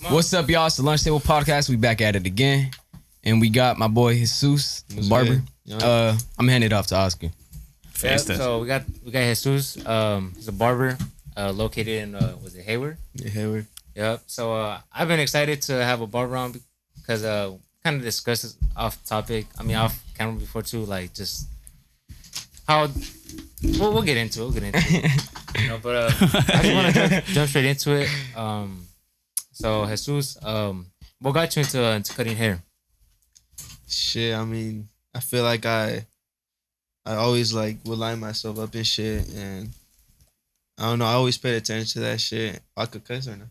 What's up, y'all? It's the Lunch Table Podcast. We back at it again. And we got my boy Jesus, the barber. I'm handing it off to Oscar. Yep, so we got Jesus. He's a barber located in was it Hayward? Yeah, Hayward. Yep. So I've been excited to have a barber on because kind of discussed this off camera before too, like just how we'll get into it. You know, but I just want to jump straight into it. So Jesus, what got you into cutting hair? Shit, I mean, I feel like I always like would line myself up and shit, and I don't know, I always paid attention to that shit. I could cuss or not?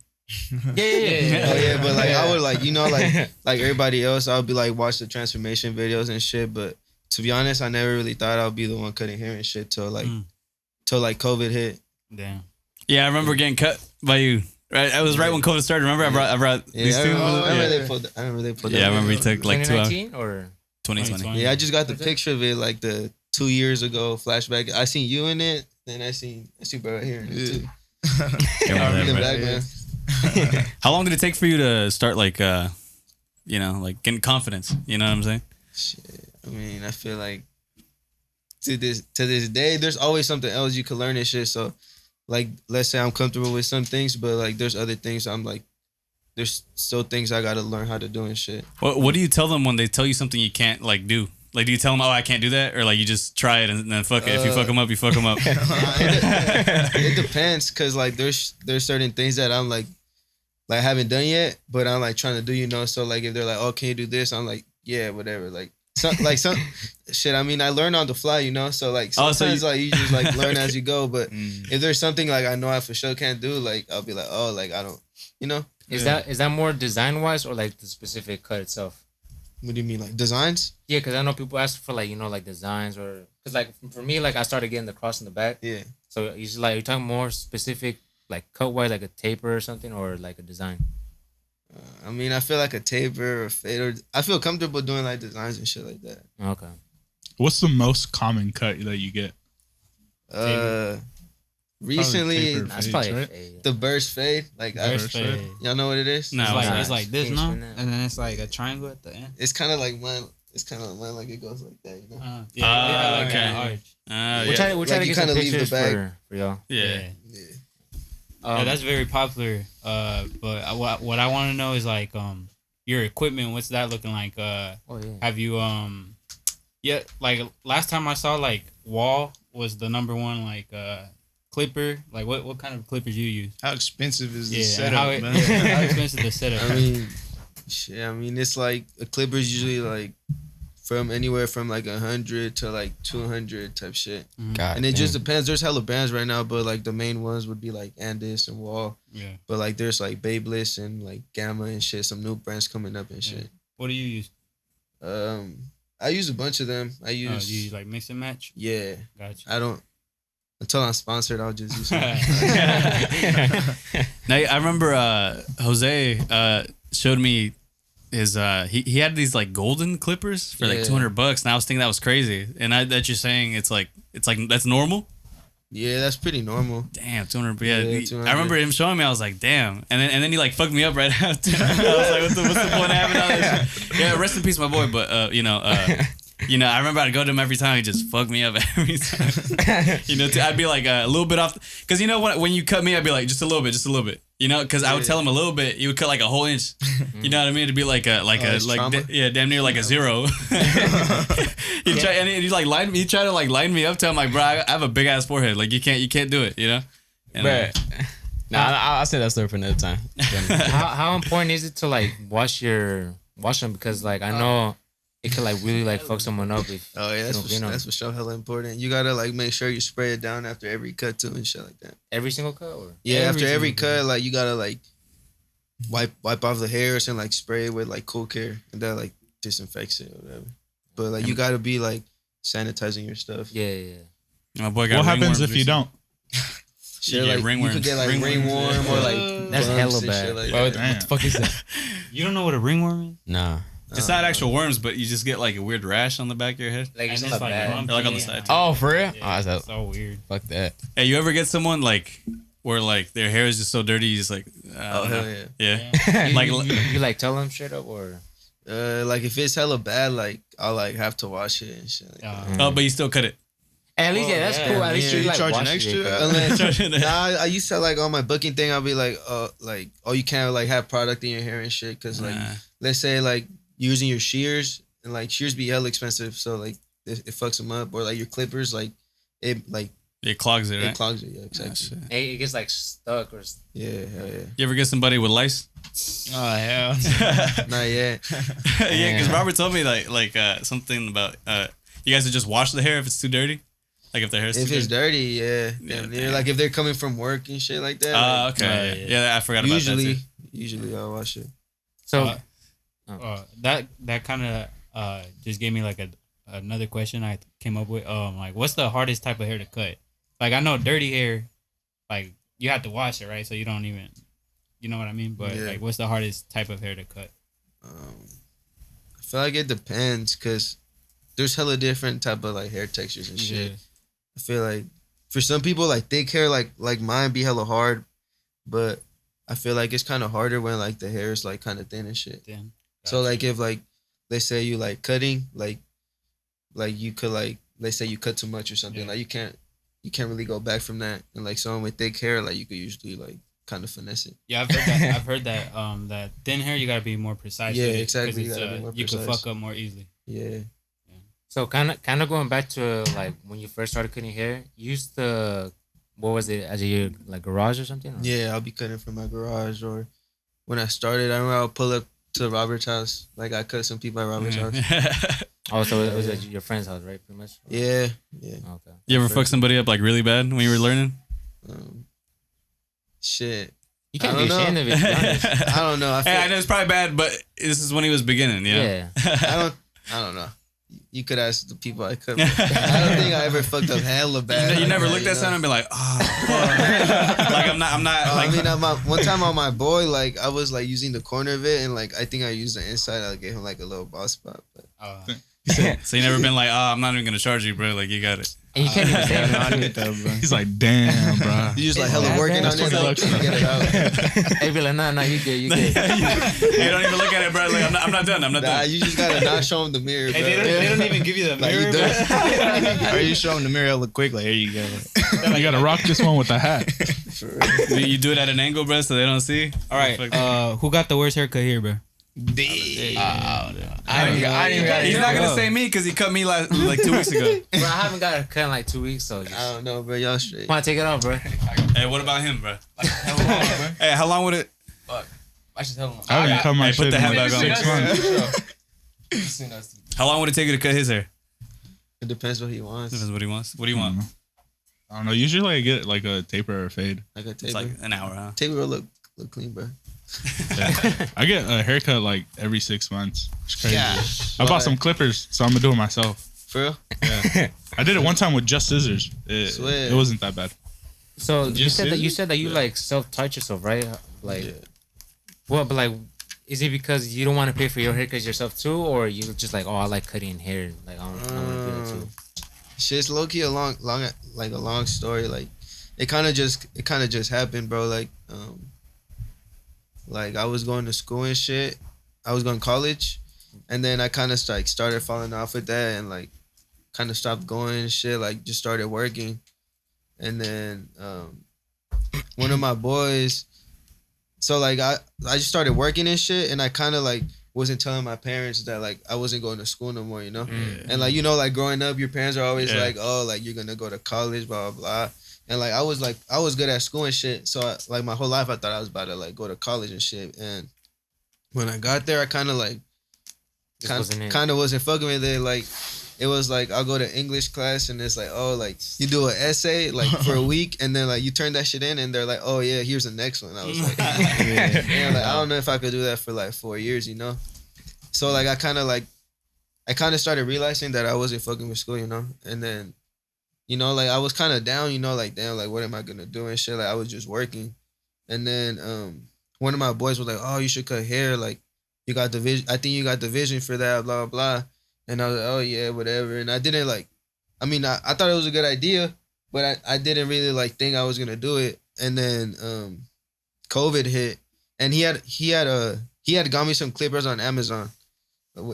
Yeah. Oh yeah, but like I would like, you know, like everybody else, I would be like watch the transformation videos and shit. But to be honest, I never really thought I'd be the one cutting hair and shit till COVID hit. Damn. Yeah, I remember getting cut by you. Right, I was right when COVID started. Remember, I brought these two. I remember they put. Yeah, I remember we took like 2 hours. 2019 or 2020. Yeah, I just got the picture of it like the 2 years ago flashback. I seen you in it, then I see bro right here in it too. How long did it take for you to start like getting confidence? You know what I'm saying? Shit, I mean, I feel like to this day, there's always something else you can learn and shit. So, like, let's say I'm comfortable with some things, but like, there's other things I'm like, there's still things I gotta learn how to do and shit. What do you tell them when they tell you something you can't like do? Like, do you tell them, I can't do that? Or like, you just try it and then fuck it. If you fuck them up, you fuck them up. It depends, cause like there's certain things that I'm like haven't done yet, but I'm like trying to do, you know. So like if they're like, oh, can you do this? I'm like, yeah, whatever. Like some shit. I mean, I learn on the fly, you know. So like sometimes like you just like learn as you go. But if there's something like I know I for sure can't do, like I'll be like, oh, like I don't, you know. Is that more design wise or like the specific cut itself? What do you mean, like designs? Yeah, because I know people ask for like, you know, like designs or because like for me, like I started getting the cross in the back. Yeah. So you like you're talking more specific, like cut wise, like a taper or something, or like a design. I mean, I feel like a taper or a fade, or I feel comfortable doing like designs and shit like that. Okay. What's the most common cut that you get? Recently, That's probably a fade. the burst fade. Like Burst fade. y'all know what it is? No. It's like this, no? Pinch And then it's like a triangle at the end. It's kind of like mine. It's kind of like mine. Like it goes like that, you know. Okay. We'll try Like to you get some kinda leave the pictures bag. for y'all. Yeah. Yeah, that's very popular. But what I want to know is like your equipment. What's that looking like? Have you like last time I saw like Wall was the number one like clipper. Like what kind of clippers you use? How expensive is the Yeah, setup, man? how expensive the setup? I mean, shit. I mean, it's like a clipper's usually like from anywhere from like 100 to like 200 type shit. God And it damn. just depends. There's hella brands right now, but like the main ones would be like Andis and Wall. Yeah. But like there's like Babyliss and like Gamma and shit. Some new brands coming up and shit. What do you use? I use a bunch of them. I Do you use use like mix and match? yeah. Gotcha. I don't until I'm sponsored. I'll just use some. Now I remember Jose showed me his he had these like golden clippers for like Yeah. $200, and I was thinking that was crazy. And that you're saying it's like that's normal. Yeah, that's pretty normal. Damn, 200. Yeah, Yeah, 200. I remember him showing me. I was like, damn. And then he like fucked me up right after. I was like, what's the point of having all this shit? Yeah, rest in peace, my boy. But I remember I'd go to him every time. He just fucked me up every time. I'd be like a little bit off, because when you cut me, I'd be like just a little bit. Because I would tell him a little bit, he would cut like a whole inch. You know what I mean? It'd be like damn near like a zero. He tried to like line me up. Tell him like, bro, I have a big ass forehead. Like you can't do it. You know? And, I'll say that story for another time. How important is it to like wash them? Because like I know it could like really like fuck someone up if Oh yeah, that's for sure hella important. You gotta like make sure you spray it down after every cut too and shit like that. every single cut or Yeah, after every cut, like you gotta like wipe off the hairs and like spray it with like cool care, and that like disinfects it or whatever. But like you gotta be like sanitizing your stuff. yeah. my boy got What happens ringworms if you don't? Shit, get like ringworms. you could get like ringworm or like That's bumps hella and bad. shit like Bro, that. what the fuck is that? You don't know what a ringworm is? Nah. It's not actual worms, but you just get like a weird rash on the back of your head. Like And it's it's not bad. lumpy Or like on the and, side. Oh, for real? Yeah, Oh, it's so weird. fuck that. Hey, you ever get someone like where like their hair is just so dirty, you just like, Oh hell yeah. yeah. Like, you like tell them straight up or? Like if it's hella bad, like I'll like have to wash it and shit. Like that. oh, but you still cut it. At least that's cool. At least Yeah. you like charging wash extra? it. Unless, I used to like on my booking thing. I'll be like, you can't like have product in your hair and shit. Cause like, let's say like using your shears and like shears be hella expensive, so like it fucks them up. Or like your clippers, like it clogs it, right? It clogs it, yeah, exactly. It gets like stuck or. Yeah, hell yeah. You ever get somebody with lice? Oh hell. Not yet. Yeah, because Robert told me like something about you guys would just wash the hair if it's too dirty. Like if their hair's If too it's dirty. dirty, yeah. Damn. Like if they're coming from work and shit like that. Like, Okay. Yeah, I forgot about that too. Usually I'll wash it. So that kind of just gave me like another question I came up with. Like what's the hardest type of hair to cut? Like I know dirty hair, like you have to wash it, right? So you don't even, you know what I mean? But like what's the hardest type of hair to cut? I feel like it depends because there's hella different type of like hair textures and shit. Yeah. I feel like for some people like thick hair like mine be hella hard, but I feel like it's kind of harder when like the hair is like kind of thin and shit. Then So like if like let's say you like cutting like you could like let's say you cut too much or something like you can't really go back from that, and like someone with thick hair like you could usually like kind of finesse it. yeah, I've heard that that thin hair you gotta be more precise. Yeah, with it, exactly. 'cause You gotta be more you can precise. fuck up more easily. Yeah. So kind of going back to like when you first started cutting hair, you used to, what was it, as your like garage or something? Or? Yeah, I'll be cutting from my garage, or when I started, I remember I'll pull up to Robert's house. Like I cut some people at Robert's house. Oh, so it was at your friend's house, right? Pretty much. Yeah. Okay. You ever fuck somebody up like really bad when you were learning? Shit. You can't I be don't ashamed know. of it. To be honest. I don't know. I know it's probably bad, but this is when he was beginning. Yeah. Yeah. I don't know. You could ask the people I cut. I don't think I ever fucked up hella bad. You like never that, looked you at know? something and be like, oh, fuck. Like I'm not like. I mean, one time on my boy, like I was like using the corner of it, and like I think I used the inside. I gave him like a little bald spot. But So you never been like, oh, I'm not even gonna charge you, bro. Like you got it. And you can't even say it on it. He's like, damn, bro. you just like hella working on it, That's like, $20 to get it out. They be like, nah, you good, you good. Hey, don't even look at it, bro. Like I'm not done. I'm not Nah, done. you just gotta not show him the mirror, bro. They don't even give you the Like, mirror. you done? Or you show them the mirror hella quick, like, here you go. You gotta rock this one with the hat. You do it at an angle, bro, so they don't see. All right, who got the worst haircut here, bro? I didn't even He's not gonna say me because he cut me like 2 weeks ago. Bro, I haven't got a cut in like 2 weeks, so just I don't know, bro. Y'all straight. come on, take it off, bro. Hey, what about him, bro? Hey, how long would it? I should tell him. I haven't cut my Hey, put shit the in hat like back on. 6 months. How long would it take you to cut his hair? It depends what he wants. Depends what he wants. What do you want? I don't know. Usually I get like a taper or a fade. Like a It's taper. like an hour, huh? Taper will look clean, bro. I get a haircut like every 6 months. It's crazy. Yeah. I bought some clippers, so I'm gonna do it myself. For real? Yeah. I did it one time with just scissors. Swear. It wasn't that bad. So you Just said that you yeah. like self-touch yourself, right? Like, Yeah. what? But like, is it because you don't want to pay for your haircuts yourself too, or you just like, oh, I like cutting hair, like I want to do it too? Shit's low key a long story. Like it kind of just happened, bro. Like I was going to school and shit. I was going to college, and then I kind of like started falling off with that, and like kind of stopped going and shit. Like just started working, and then one of my boys. So like I just started working and shit, and I kind of like wasn't telling my parents that like I wasn't going to school no more, you know. And like like growing up, your parents are always like, oh, like you're gonna go to college, blah blah blah. And like I was good at school and shit. So like my whole life I thought I was about to like go to college and shit. And when I got there, I kind of wasn't fucking with it. Like it was like I'll go to English class and it's like, oh, like you do an essay like for a week and then like you turn that shit in and they're like, oh yeah, here's the next one. I was like, yeah, like I don't know if I could do that for like 4 years, you know. So like I kind of started realizing that I wasn't fucking with school, you know. And then, you know, like I was kind of down, you know, like damn, like what am I gonna do and shit. Like I was just working, and then one of my boys was like, oh, you should cut hair, like you got the vision. I think you got the vision for that, blah blah. And I was like, oh yeah, whatever. And I didn't like, I mean, I thought it was a good idea, but I didn't really like think I was gonna do it. and then COVID hit, and he had got me some clippers on Amazon.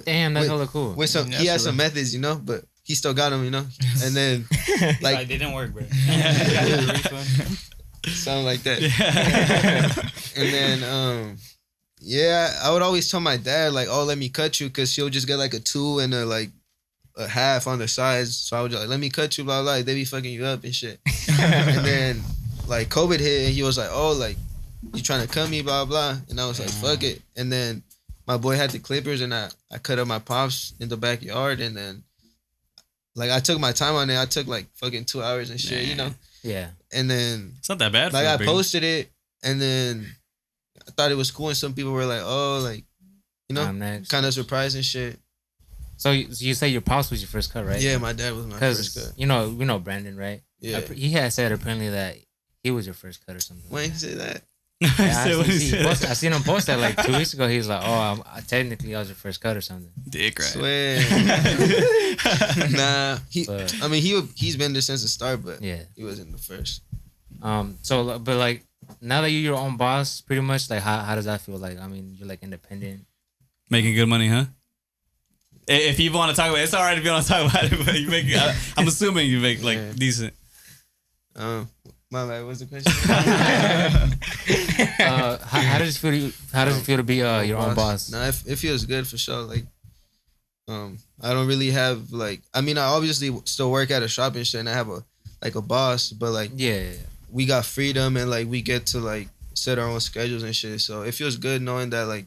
Damn, that's hella cool. With some, he had some methods, you know, but he still got them, you know. And then like they didn't work, bro. Something like that. And then yeah, I would always tell my dad like, oh, let me cut you, because he'll just get like a 2 and a half on the sides. So I would just like, let me cut you, blah blah. They be fucking you up and shit. And then like COVID hit, and he was like, oh, like you trying to cut me, blah blah. And I was like, fuck it. And then my boy had the clippers, and I cut up my pops in the backyard, and then like I took my time on it. I took like fucking 2 hours and shit, you know. Yeah. And then it's not that bad. Like I posted it, and then I thought it was cool, and some people were like, "Oh, like, you know, kind of surprised and shit." So you say your pops was your first cut, right? Yeah, my dad was my first cut. You know Brandon, right? Yeah. He had said apparently that he was your first cut or something. Why didn't you say that? I seen him post that like 2 weeks ago. He was like, "Oh, technically I was your first cut or something." Dick, right? Swear. Nah, he's been there since the start, but yeah, he wasn't the first. So, but like now that you're your own boss, pretty much, like how does that feel? Like, I mean, you're like independent, making good money, huh? If you want to talk about it, it's all right if you want to talk about it, but you make. I'm assuming you make like decent. My bad. What's the question? How does it feel? How does it feel to be your own boss? No, it feels good for sure. Like, I don't really have like. I mean, I obviously still work at a shop and shit, and I have a boss, but like, yeah, we got freedom, and like we get to like set our own schedules and shit. So it feels good knowing that like,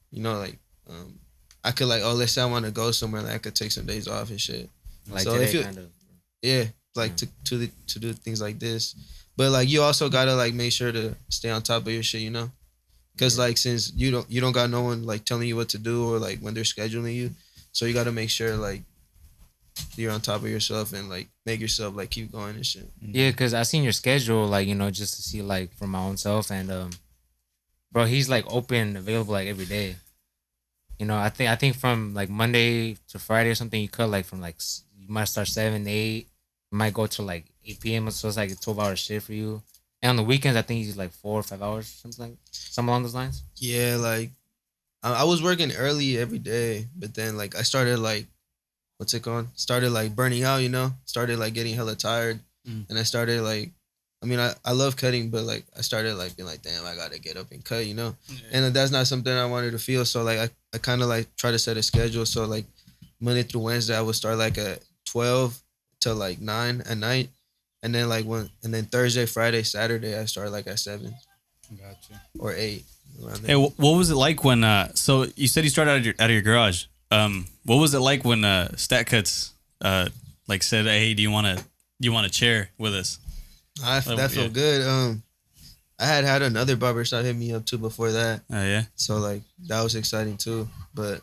you know, like, I could like, oh, let's say I want to go somewhere, like I could take some days off and shit. Like so today, kind of. Yeah. Like to do things like this, but like you also gotta like make sure to stay on top of your shit, you know, because like since you don't got no one like telling you what to do or like when they're scheduling you, so you gotta make sure like you're on top of yourself and like make yourself like keep going and shit. Yeah, because I seen your schedule, like, you know, just to see like for my own self, and bro, he's like open, available like every day. You know, I think from like Monday to Friday or something, you cut like from like you might start 7, 8. Might go to like 8 p.m. so it's like a 12-hour shift for you. And on the weekends, I think he's like 4 or 5 hours, something along those lines. Yeah, like I was working early every day, but then like I started like started like burning out, you know. Started like getting hella tired, and I started like, I mean, I love cutting, but like I started like being like, damn, I gotta get up and cut, you know. And that's not something I wanted to feel. So like I kind of like try to set a schedule. So like Monday through Wednesday, I would start like at 12 to like 9 at night, and then like then Thursday, Friday, Saturday I start like at 7. Gotcha. Or 8. Hey, what was it like when? So you said you started out of your garage. What was it like when Stack Cutz like said, "Hey, do you want a chair with us?" That felt good. I had another barbershop hit me up too before that. Oh yeah. So like that was exciting too. But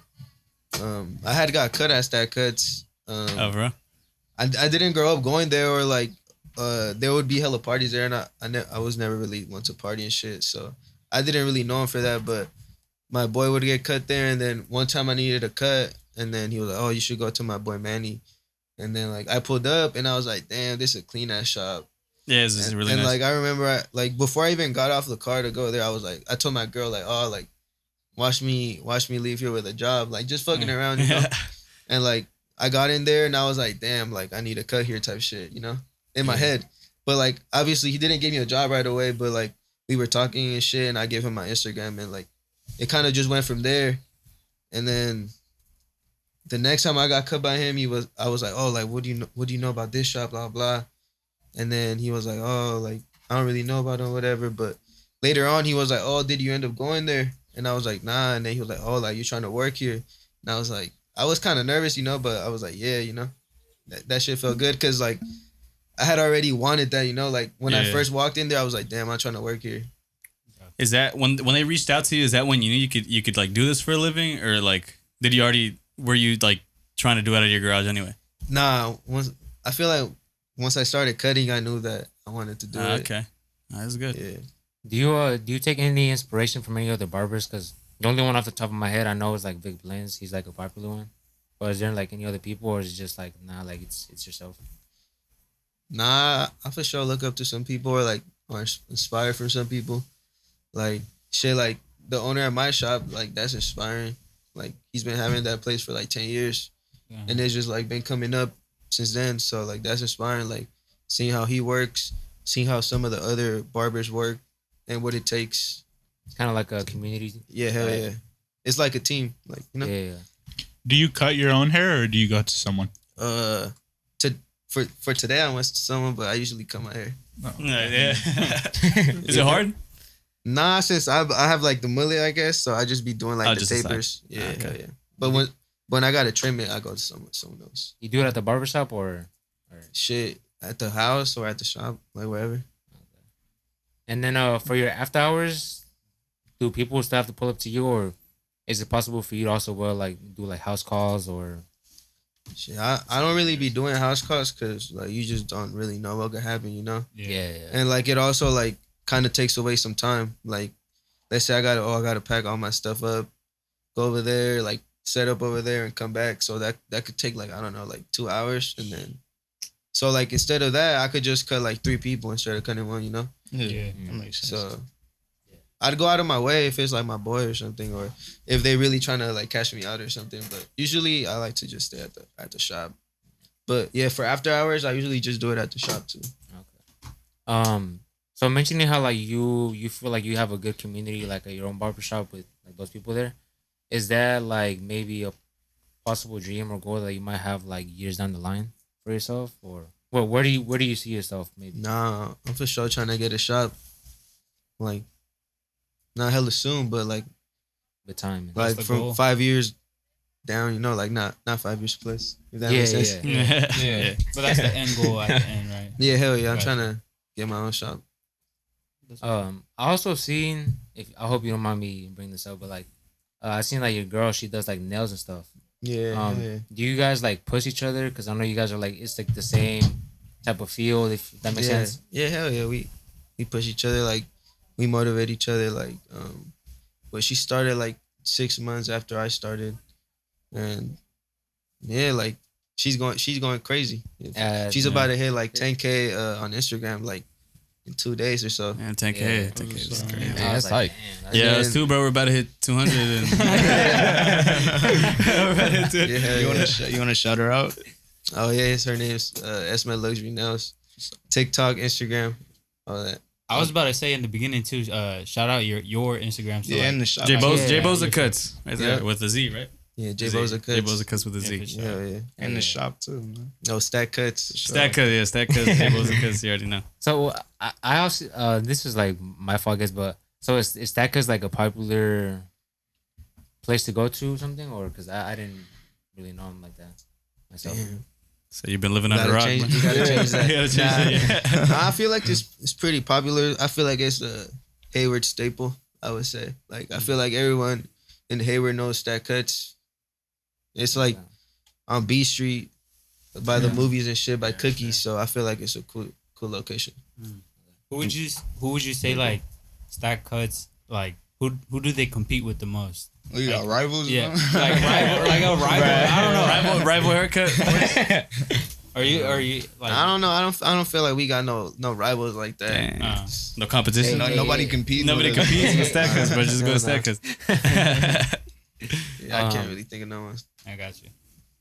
I had got cut at Stack Cutz. Oh, bro. I didn't grow up going there, or like there would be hella parties there, and I was never really one to party and shit, so I didn't really know him for that. But my boy would get cut there, and then one time I needed a cut, and then he was like, "Oh, you should go to my boy Manny," and then like I pulled up, and I was like, "Damn, this is a clean ass shop." Yeah, this is really nice. And like I remember, like before I even got off the car to go there, I was like, I told my girl like, "Oh, like watch me leave here with a job, like just fucking around, you know," and like. I got in there and I was like, damn, like I need a cut here type shit, you know, in my head. But like, obviously he didn't give me a job right away, but like we were talking and shit, and I gave him my Instagram, and like it kind of just went from there. And then the next time I got cut by him, I was like, oh, like what do you know about this shop, blah blah. And then he was like, oh, like I don't really know about it or whatever. But later on he was like, oh, did you end up going there? And I was like, nah. And then he was like, oh, like you trying to work here? And I was like, I was kind of nervous, you know, but I was like, yeah, you know, that shit felt good, because like I had already wanted that, you know, like when I first walked in there, I was like, damn, I'm trying to work here. Is that when they reached out to you? Is that when you knew you could like do this for a living, or like were you like trying to do it out of your garage anyway? Nah, I feel like once I started cutting, I knew that I wanted to do it. Okay, that's good. Yeah. Do you take any inspiration from any other barbers? Because the only one off the top of my head I know is like Vic Blends. He's like a popular one. Or is there like any other people, or is it just like, nah, like it's yourself? Nah, I for sure look up to some people, or like or inspired from some people. Like shit, like the owner at my shop, like that's inspiring. Like he's been having that place for like 10 years, and it's just like been coming up since then. So like that's inspiring. Like seeing how he works, seeing how some of the other barbers work, and what it takes. It's kind of like a community. Yeah, hell yeah. It's like a team, like you know. Yeah. Do you cut your own hair or do you go to someone? For today I went to someone, but I usually cut my hair. Yeah. Is it hard? Nah, since I have like the mullet, I guess, so I just be doing like the tapers. Yeah, okay. hell yeah. But when I gotta trim it, I go to someone else. You do it at the barbershop or Shit, at the house or at the shop, like wherever. And then for your after hours, do people still have to pull up to you, or is it possible for you to also like do like house calls or? Shit, I don't really be doing house calls because like you just don't really know what could happen, you know. Yeah. And like it also like kind of takes away some time. Like let's say I gotta pack all my stuff up, go over there, like set up over there and come back. So that could take like I don't know like 2 hours, and then so like instead of that I could just cut like 3 people instead of cutting one, you know. Yeah. That makes sense. So I'd go out of my way if it's like my boy or something, or if they really trying to like cash me out or something. But usually I like to just stay at the shop. But yeah, for after hours, I usually just do it at the shop too. Okay. So mentioning how like you feel like you have a good community, like at your own barbershop with like those people there, is that like maybe a possible dream or goal that you might have like years down the line for yourself, or well, where do you see yourself maybe? Nah, I'm for sure trying to get a shop. Like, not hella soon, but like The time. like the from goal. 5 years down, you know, like not 5 years plus. If that makes sense. Yeah. But that's the end goal at the end, right? Yeah, hell yeah. I'm Right. trying to get my own shop. I also seen, if I hope you don't mind me bringing this up, but like I seen like your girl, she does like nails and stuff. Yeah, hell yeah. Do you guys like push each other? Because I know you guys are like, it's like the same type of field, if that makes sense. Yeah, hell yeah. We push each other, like we motivate each other, like but she started like 6 months after I started, and yeah, like she's going crazy. She's about to hit like 10K on Instagram like in 2 days or so. Man, 10K. 10K is crazy. I that's was like, tight. damn, that's- Yeah, us too, bro. We're about to hit 200. And Yeah, hell yeah. You wanna shout her out? Oh yeah, her name's Esma Luxury Nails. TikTok, Instagram, all that. I was about to say in the beginning too. Shout out your Instagram. So Yeah, like, in the shop. Jboza, Yeah. Jboza Cutz. Right there Yeah. with a Z, right? Yeah, Jboza Cutz. Jboza Cutz with a Z. Yeah, for sure. Yeah, yeah. In the shop too, man. No, Stack Cutz. Stack Cutz, yeah, Stack Cutz, Jboza Cutz. You already know. So I also this is like my fault, I guess, but so is Stack Cutz like a popular place to go to or something, or because I didn't really know him like that myself. Damn. So you've been living You under a gotta rock. change- man. you gotta change that. You gotta change that, yeah. Nah, I feel like it's pretty popular. I feel like it's a Hayward staple, I would say. Like I feel like everyone in Hayward knows Stack Cutz. It's like on B Street by the movies and shit by Cookies, so I feel like it's a cool location. Who would you say like Stack Cutz, like who do they compete with the most? We got rivals. Yeah, man? like a rival. I don't know. Rival haircut. Are you like? I don't know. I don't feel like we got no rivals like that. Damn. No competition. No, nobody competes. Nobody with us. competes with Stack Cutz, bro. Just go No, to Stack Cutz. Yeah, I can't really think of no one. I got you.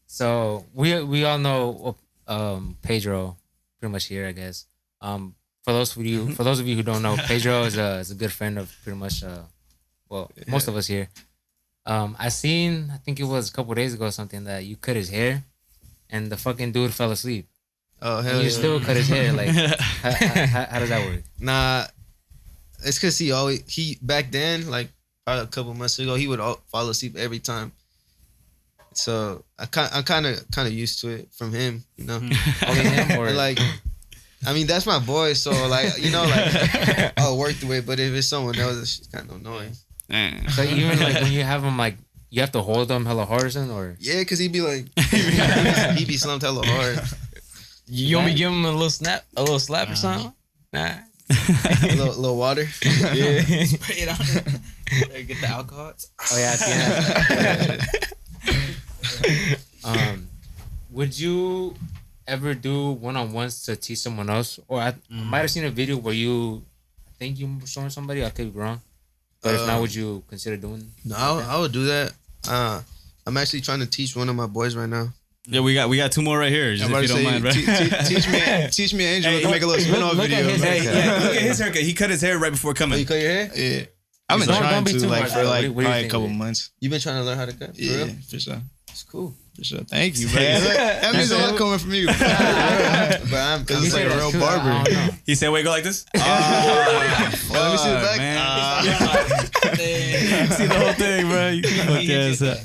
So we all know Pedro pretty much here, I guess. For those of you who don't know, Pedro is a good friend of pretty much most of us here. I think it was a couple days ago or something that you cut his hair, and the fucking dude fell asleep. Oh And hell you yeah. still cut his hair. Like how does that work? Nah, it's cause he back then, like probably a couple months ago, he would fall asleep every time. So I'm kind of used to it from him, you know. Only him or And, like, I mean that's my boy, so like you know like I'll work through it. But if it's someone else, it's just kind of annoying. Damn. so even like when you have him, like you have to hold him hella hard or something, or Yeah, cause he'd be like he'd be slumped hella hard. You want me to give him a little slap or something? Nah. A little water. Yeah. Spray it on. Get the alcohol. oh yeah, at the end. Would you ever do one-on-ones to teach someone else? Or I might have seen a video where you think you showing somebody? I could be wrong. But if not, would you consider doing? No, I would do that. I'm actually trying to teach one of my boys right now. Yeah, we got 2 more right here. Just if you don't mind, bro. Teach me, Angel. We can make a little spin-off video. Look at his haircut. He cut his hair right before coming. Oh, you cut your hair? Yeah. I've been trying to like for like probably a couple months. You been trying to learn how to cut? For Yeah, real? for sure. It's cool. For sure. Thank you, bro. That means a lot coming from you. But I'm it's like a real barber. He said, "Wait, go like this." Let me see the back. See the whole thing, bro. You fuck ass up.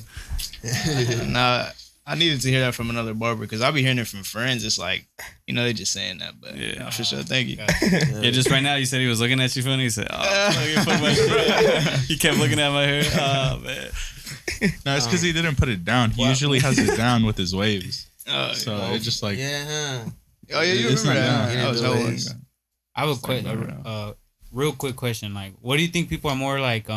Nah, I needed to hear that from another barber because I'll be hearing it from friends. It's like, they just saying that. But yeah, for sure. Thank you. Yeah, just right now, you said he was looking at you funny. He said, "Oh, you fuck my shit." He kept looking at my hair. Oh man. No, it's because he didn't put it down. He usually has it down with his waves. So it's just like Yeah. Oh yeah, you remember that? That was hella long ago. I have a quick, real quick question. Like, what do you think people are more like,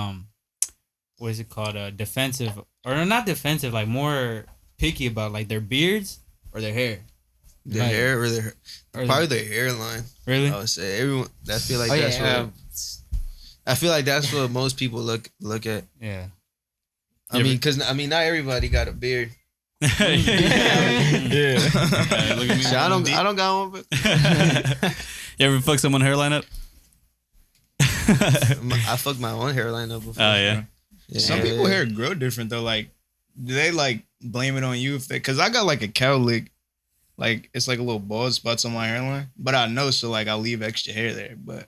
what is it called, defensive or not defensive, like more picky about, like their beards or their hair? Their hair or their probably their hairline. Really? I would say everyone. I feel like that's yeah. what. I feel like that's what most people look at. Yeah. I mean, not everybody got a beard. Yeah. Look at me. I don't got one, but You ever fuck someone's hairline up? I fucked my own hairline up before. Oh yeah. Some people hair grow different though. Like, do they like blame it on you if they? Cause I got like a cow lick, like it's like a little bald spots on my hairline. But I know, so like I'll leave extra hair there. But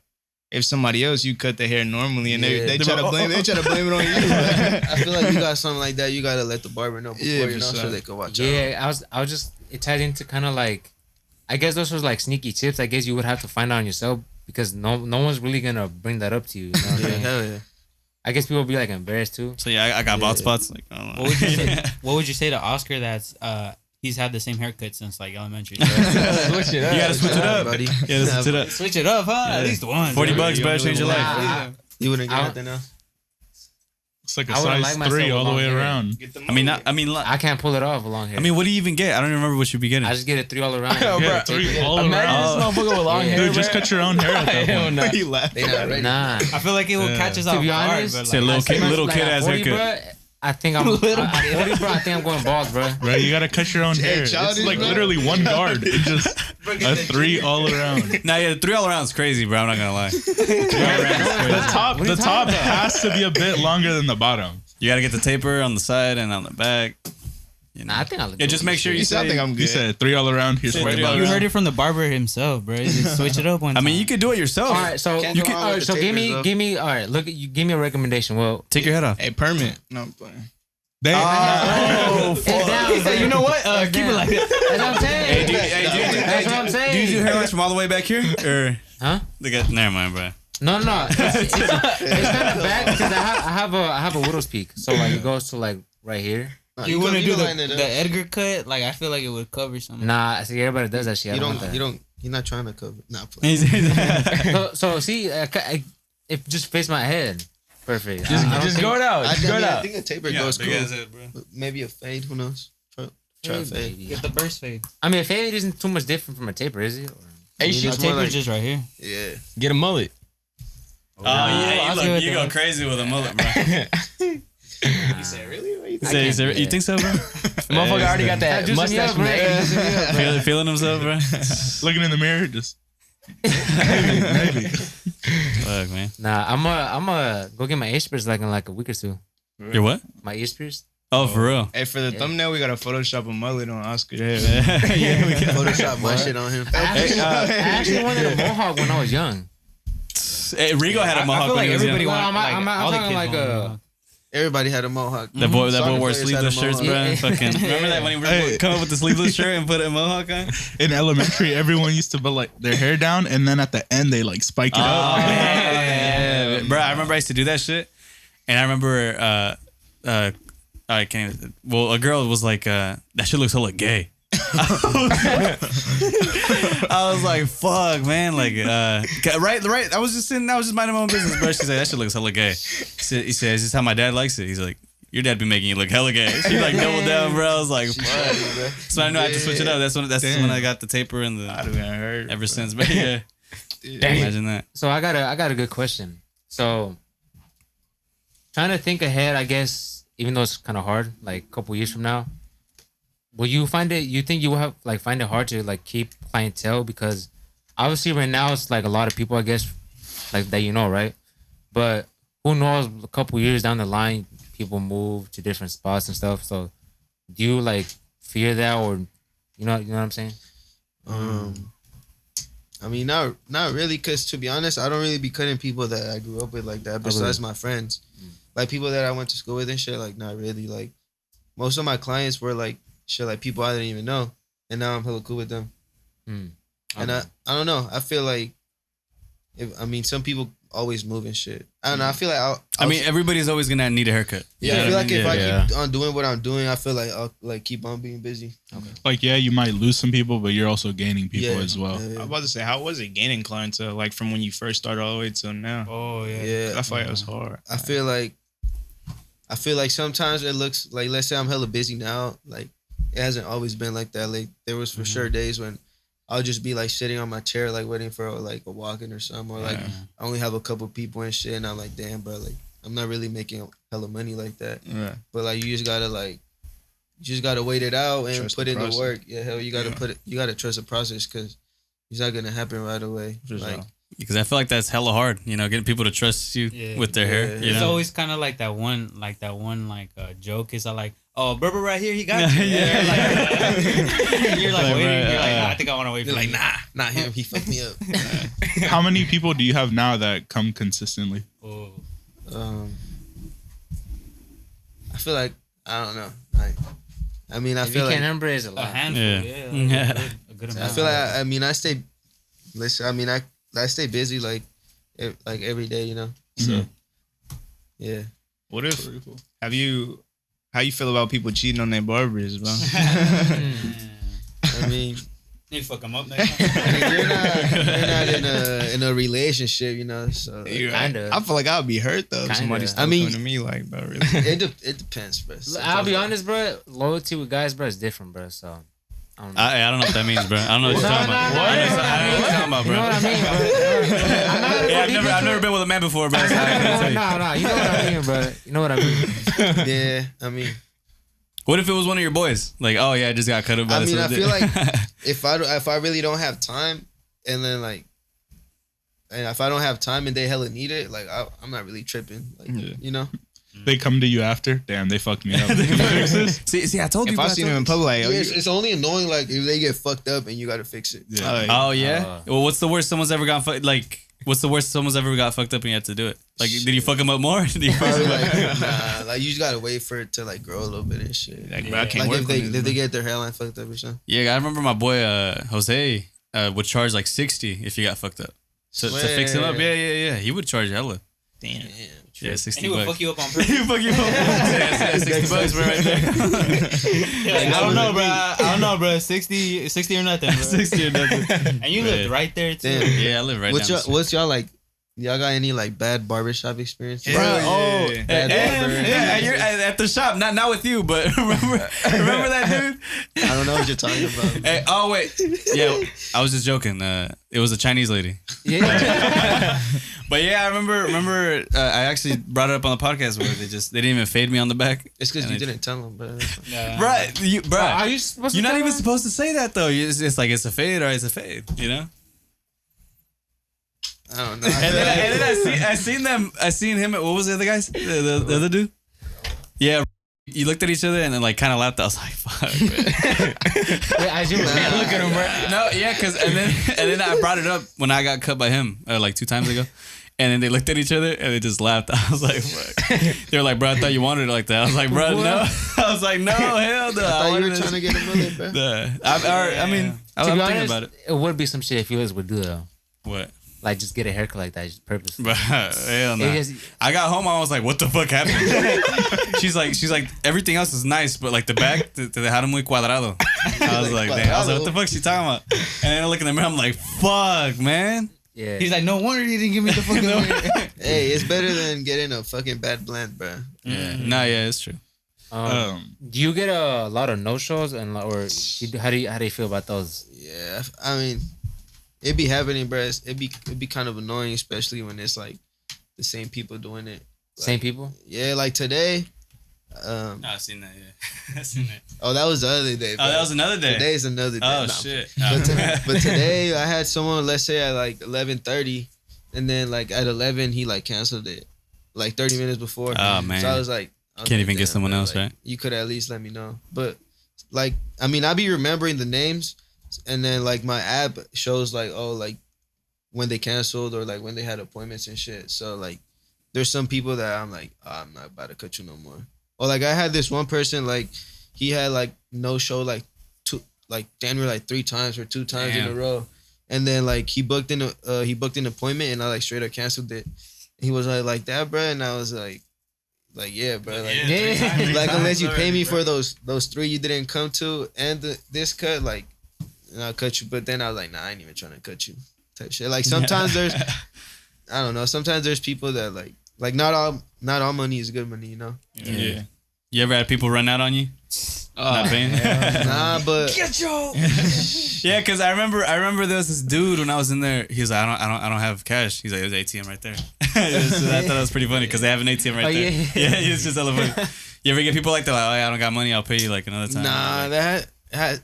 if somebody else, you cut the hair normally and they try to blame it on you. I feel like you got something like that. You gotta let the barber know before so they can watch out. Yeah, I was just it tied into kind of like, I guess those was like sneaky tips. I guess you would have to find out on yourself because no one's really gonna bring that up to you. You know what I mean? Hell yeah. I guess people be like embarrassed too. So yeah, I got bald spots. Like, I don't know. What would you say to Oscar that's he's had the same haircut since like elementary? Switch it up. You gotta switch it up, buddy. Yeah, switch it up. Switch it up, huh? At least once. $40, better change your life. You wouldn't get nothing else. it's like a I wouldn't size like 3 myself all the with way long hair. around. I can't pull it off long hair. I mean, what do you even get? I don't even remember what you'd be getting. I just get it 3 all around. Yeah, 3 all Imagine around. this motherfucker with long hair. Dude, just cut your own hair at that Hell point. no. You laugh. They not ready. Nah. I feel like it will catch us off To be guard, honest, but, Say like, little kid ass 40, haircut. bro, I think I'm 40, bro. I think I'm going bald, bro. Right, you gotta cut your own hair. It's childish, like bro. literally one guard. It's just a 3 all around. Nah, yeah, 3 all around is crazy, bro. I'm not gonna lie. 3 all around is crazy. The top has to be a bit longer than the bottom. You gotta get the taper on the side and on the back. You know. Nah, I think I look Yeah, just make sure you I say. think I'm You good. said 3 all around. Here's Say 40 three all bucks. you around. heard it from the barber himself, bro. Just switch it up one I time. mean, you could do it yourself. All right, so Can't you go can. wrong All right, with so the give tapers, me. All right, look, you give me a recommendation. Well, Take your head off. Hey, permit. No, I'm playing. Oh, it's down. you know what? Keep it like that. That's what I'm saying. That's what I'm saying. Do you do hairlines from all the way back here, or Huh? Never mind, bro. No. It's kind of bad because I have a widow's peak, so like it goes to like right here. You wouldn't do line it the up. Edgar cut? Like, I feel like it would cover something. Nah, I see everybody does that shit. I don't want that. You're not trying to cover. Nah, So see, it just face my head. Perfect. Just go it out. Just go it I out. think a taper goes cool. Maybe a fade. Who knows? Try a fade. Get the burst fade. I mean, a fade isn't too much different from a taper, is it? Or- Hey, The shit's taper's more like, just right here. Yeah. get a mullet. Oh yeah, I'll you go crazy with a mullet, bro. You say really? You think so, bro? Motherfucker already got that Juicing me mustache up, from the bro. 80s. Feeling himself, bro. Looking in the mirror, just maybe. Fuck, man. Nah, I'm go get my ear pierced like in like a week or two. You're what? My ear pierced. Oh, for real? Hey, for the thumbnail, we gotta Photoshop a mullet on Oscar. Yeah, we got. Photoshop my shit on him. I actually wanted a mohawk when I was young. Hey, Rigo had a I mohawk feel when like he was everybody young. wants. I'm all the talking kids like want a- mohawk. Everybody had a mohawk. That boy Soccer wore players had a sleeveless shirts, bro. mohawk. Fucking remember that when he would come up with the sleeveless shirt and put a mohawk on? In elementary, everyone used to put like their hair down, and then at the end they like spike it up. Yeah, bro. I remember I used to do that shit, and I remember I can't even. Well, a girl was like, "That shit looks hella gay." I was like, "Fuck, man!" Like, right. I was just minding my own business, bro. She said, "That shit looks hella gay." He said, "Is this how my dad likes it?" He's like, "Your dad be making you look hella gay." She like doubled down, bro. I was like, "Fuck." So I know I had to switch it up. That's when I got the taper and the. I'd have been hurt. Ever since, but yeah. Imagine that. So I got a good question. So trying to think ahead, I guess, even though it's kind of hard, like a couple years from now, will you find it? You think you will have find it hard to keep clientele, because obviously right now it's a lot of people, I guess, that right? But who knows? A couple years down the line, people move to different spots and stuff. So do you fear that, or you know what I'm saying? I mean, not really, because to be honest, I don't really be cutting people that I grew up with like that, besides my friends. People that I went to school with and shit, not really. Most of my clients were shit, people I didn't even know, and now I'm hella cool with them. And I don't know, I feel some people always move and shit. I don't know, I feel everybody's always gonna need a haircut. Yeah, I feel if I keep on doing what I'm doing, I feel I'll keep on being busy. Okay. You might lose some people, but you're also gaining people as well. I was about to say, how was it gaining clientele, from when you first started all the way till now? Oh yeah. I feel it was hard. I feel like sometimes it looks let's say I'm hella busy now, it hasn't always been like that. There was for sure days when I'll just be sitting on my chair waiting for a walk-in or something, or I only have a couple people and shit, and I'm damn, bro, I'm not really making hella money like that. Yeah. But you just gotta wait it out and Trust put the in the process. work. Yeah, hell, you gotta trust the process, because it's not gonna happen right away. Because I feel like that's hella hard, getting people to trust you with their hair. It's always kind of that one joke is oh, Berber right here, he got you. Yeah. You're waiting. Right, You're nah, I think I want to wait for you. Nah, not him. He fucked me up. How many people do you have now that come consistently? Oh. I feel I don't know. I If feel you can't remember, it's a lot. A handful, Yeah. A good amount. I feel I stay. Listen, I stay busy every day, So yeah. What if how you feel about people cheating on their barbers, bro? Need to fuck them up next time. You're not in a relationship, So Kinda. I feel I'd be hurt though if Kinda. somebody's still coming to me bro, really. it depends, bro. I'll be honest, bro. Loyalty with guys, bro, is different, bro. So I don't know. I don't know what that means, bro. I don't know what you're talking about. No, I don't know what you're talking about, You know bro. what I mean, bro? I've never been with a man before, bro. So I can't tell you. No. You know what I mean, bro. You know what I mean. Yeah, What if it was one of your boys? Oh yeah, I just got cut up by this. I feel if I really don't have time, and then and if I don't have time and they hella need it, I'm not really tripping. They come to you after. Damn, they fucked me up. See, I told you. If I see them in public, It's only annoying if they get fucked up and you gotta fix it. Yeah. Oh yeah. Well, what's the worst someone's ever got fucked? What's the worst someone's ever got fucked up and you had to do it? Did you fuck him up more? Did you Probably nah. You just gotta wait for it to grow a little bit and shit. bro, I can't work if they get their hairline fucked up or something. Yeah, I remember my boy Jose would charge 60 if you got fucked up. To fix him up. Yeah. He would charge hella. Damn. Yeah, 60 And he would bucks. fuck you up on purpose. He would fuck you up. Yeah, 60 bucks right there. I don't know, bro. I don't know, bro. 60 or nothing, bro. 60 or nothing. And you lived right there, too. Damn. Yeah, I live right down the street. What's y'all Y'all got any bad barbershop experience? Yeah. Bad barber. Yeah, you're at the shop, not with you, but remember that dude? I don't know what you're talking about. Hey, oh wait, yeah, I was just joking. It was a Chinese lady. Yeah. But yeah, I remember. I actually brought it up on the podcast where they didn't even fade me on the back. It's because you didn't tell them, bro. Right, Are you supposed to You're not tell even them? supposed to say that though. It's it's a fade or it's a fade, I don't know. And then I seen him. What was the other guys? The other dude? Yeah. You looked at each other and then kind of laughed. I was like, "Fuck." Wait, I zoom out. Look at him, bro. No, yeah, and then I brought it up when I got cut by him 2 times ago. And then they looked at each other and they just laughed. I was like, "Fuck." They were like, "Bro, I thought you wanted it like that." I was like, "Bro, no." I was like, "No, hell no." I thought you were trying to get a mullet, bro. I'm To thinking be honest, about it. it would be some shit if you guys would do though. What? Just get a haircut like that, just purposely. But hell no. It just- I got home. I was like, "What the fuck happened?" she's like, everything else is nice, but the back, te dejaron muy cuadrado. I was like, damn. I was like, what the fuck she talking about? And then I look in the mirror. I'm like, fuck, man. Yeah. He's like, no wonder you didn't give me the fucking Hey, it's better than getting a fucking bad blend, bro. Yeah. No, yeah, it's true. Do you get a lot of no shows, and or how do you feel about those? Yeah, I mean, it be happening, bro. It be kind of annoying, especially when it's like the same people doing it. Like, Same people? Yeah, like today. I've seen that. Yeah, I've seen that. Oh, that was the other day. Oh, that was another day. Today's another day. Oh No, shit. but today I had someone, let's say at like 11:30, and then like at 11 he like canceled it, like 30 minutes before. Oh man. So I was like, Can't even get damn, someone bro, else, like, right? You could at least let me know. But like, I mean, I be remembering the names, and then like my app shows like, oh, like when they canceled or like when they had appointments and shit. So like, there's some people that I'm like, oh, I'm not about to cut you no more. Or like I had this one person, like he had like no show like damn near like 3 times or 2 times in a row, and then like he booked an appointment, and I like straight up canceled it. He was like that, bro, and I was like yeah, bro, like Yeah. like unless you pay me for those 3 you didn't come to and this cut, like and I'll cut you. But then I was like, nah, I ain't even trying to cut you type shit. Like sometimes there's I don't know. Sometimes there's people that like not all money is good money, you know. Yeah. You ever had people run out on you? Not paying? Nah, but Yeah, because I remember there was this dude when I was in there. He was like, I don't have cash. He's like, there's an ATM right there. So I thought it was pretty funny because they have an ATM right there. Yeah, it's just hella funny. You ever get people like that? Like, oh, yeah, I don't got money. I'll pay you like another time. Nah, like,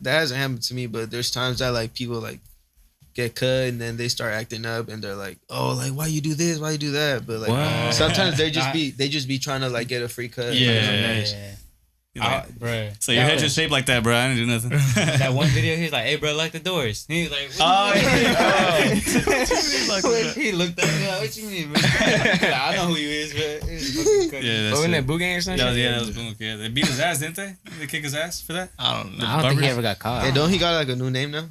that hasn't happened to me. But there's times that like people like get cut and then they start acting up and they're like, oh, like why you do this? Why you do that? But like sometimes they just be trying to like get a free cut. Yeah. Like, bro. So your head just shaped like that, bro. I didn't do nothing. That one video, he's like, "Hey, bro, lock the doors." He's like, Oh, yeah. he looked at me like, "What you mean, man?" I know who you is, bro. Yeah, that's Wasn't it. that Boot Gang or something? That was Boom. Yeah, they beat his ass, didn't they? They kick his ass for that. I don't know. I don't think he ever got caught. Hey, don't he got like a new name now?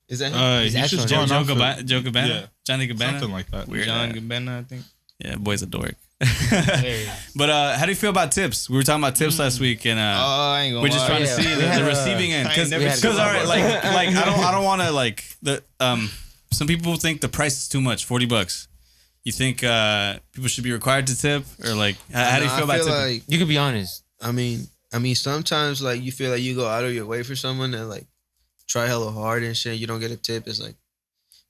Is that him? He's actual just name. going Joe off of- Cabana? Yeah, Johnny Cabana? something like that. Weird. John Gabena, I think. Yeah, boy's a dork. Hilarious. But how do you feel about tips? We were talking about tips last week, and I ain't gonna we're just lie. trying to Yeah. see We the had, receiving end. I ain't Because never seen all right, that. like I don't want to like the some people think the price is too much, $40. You think people should be required to tip, or like how do you Nah, feel I about tipping? like, You could be honest. I mean, sometimes like you feel like you go out of your way for someone and like try hella hard and shit. You don't get a tip. It's like,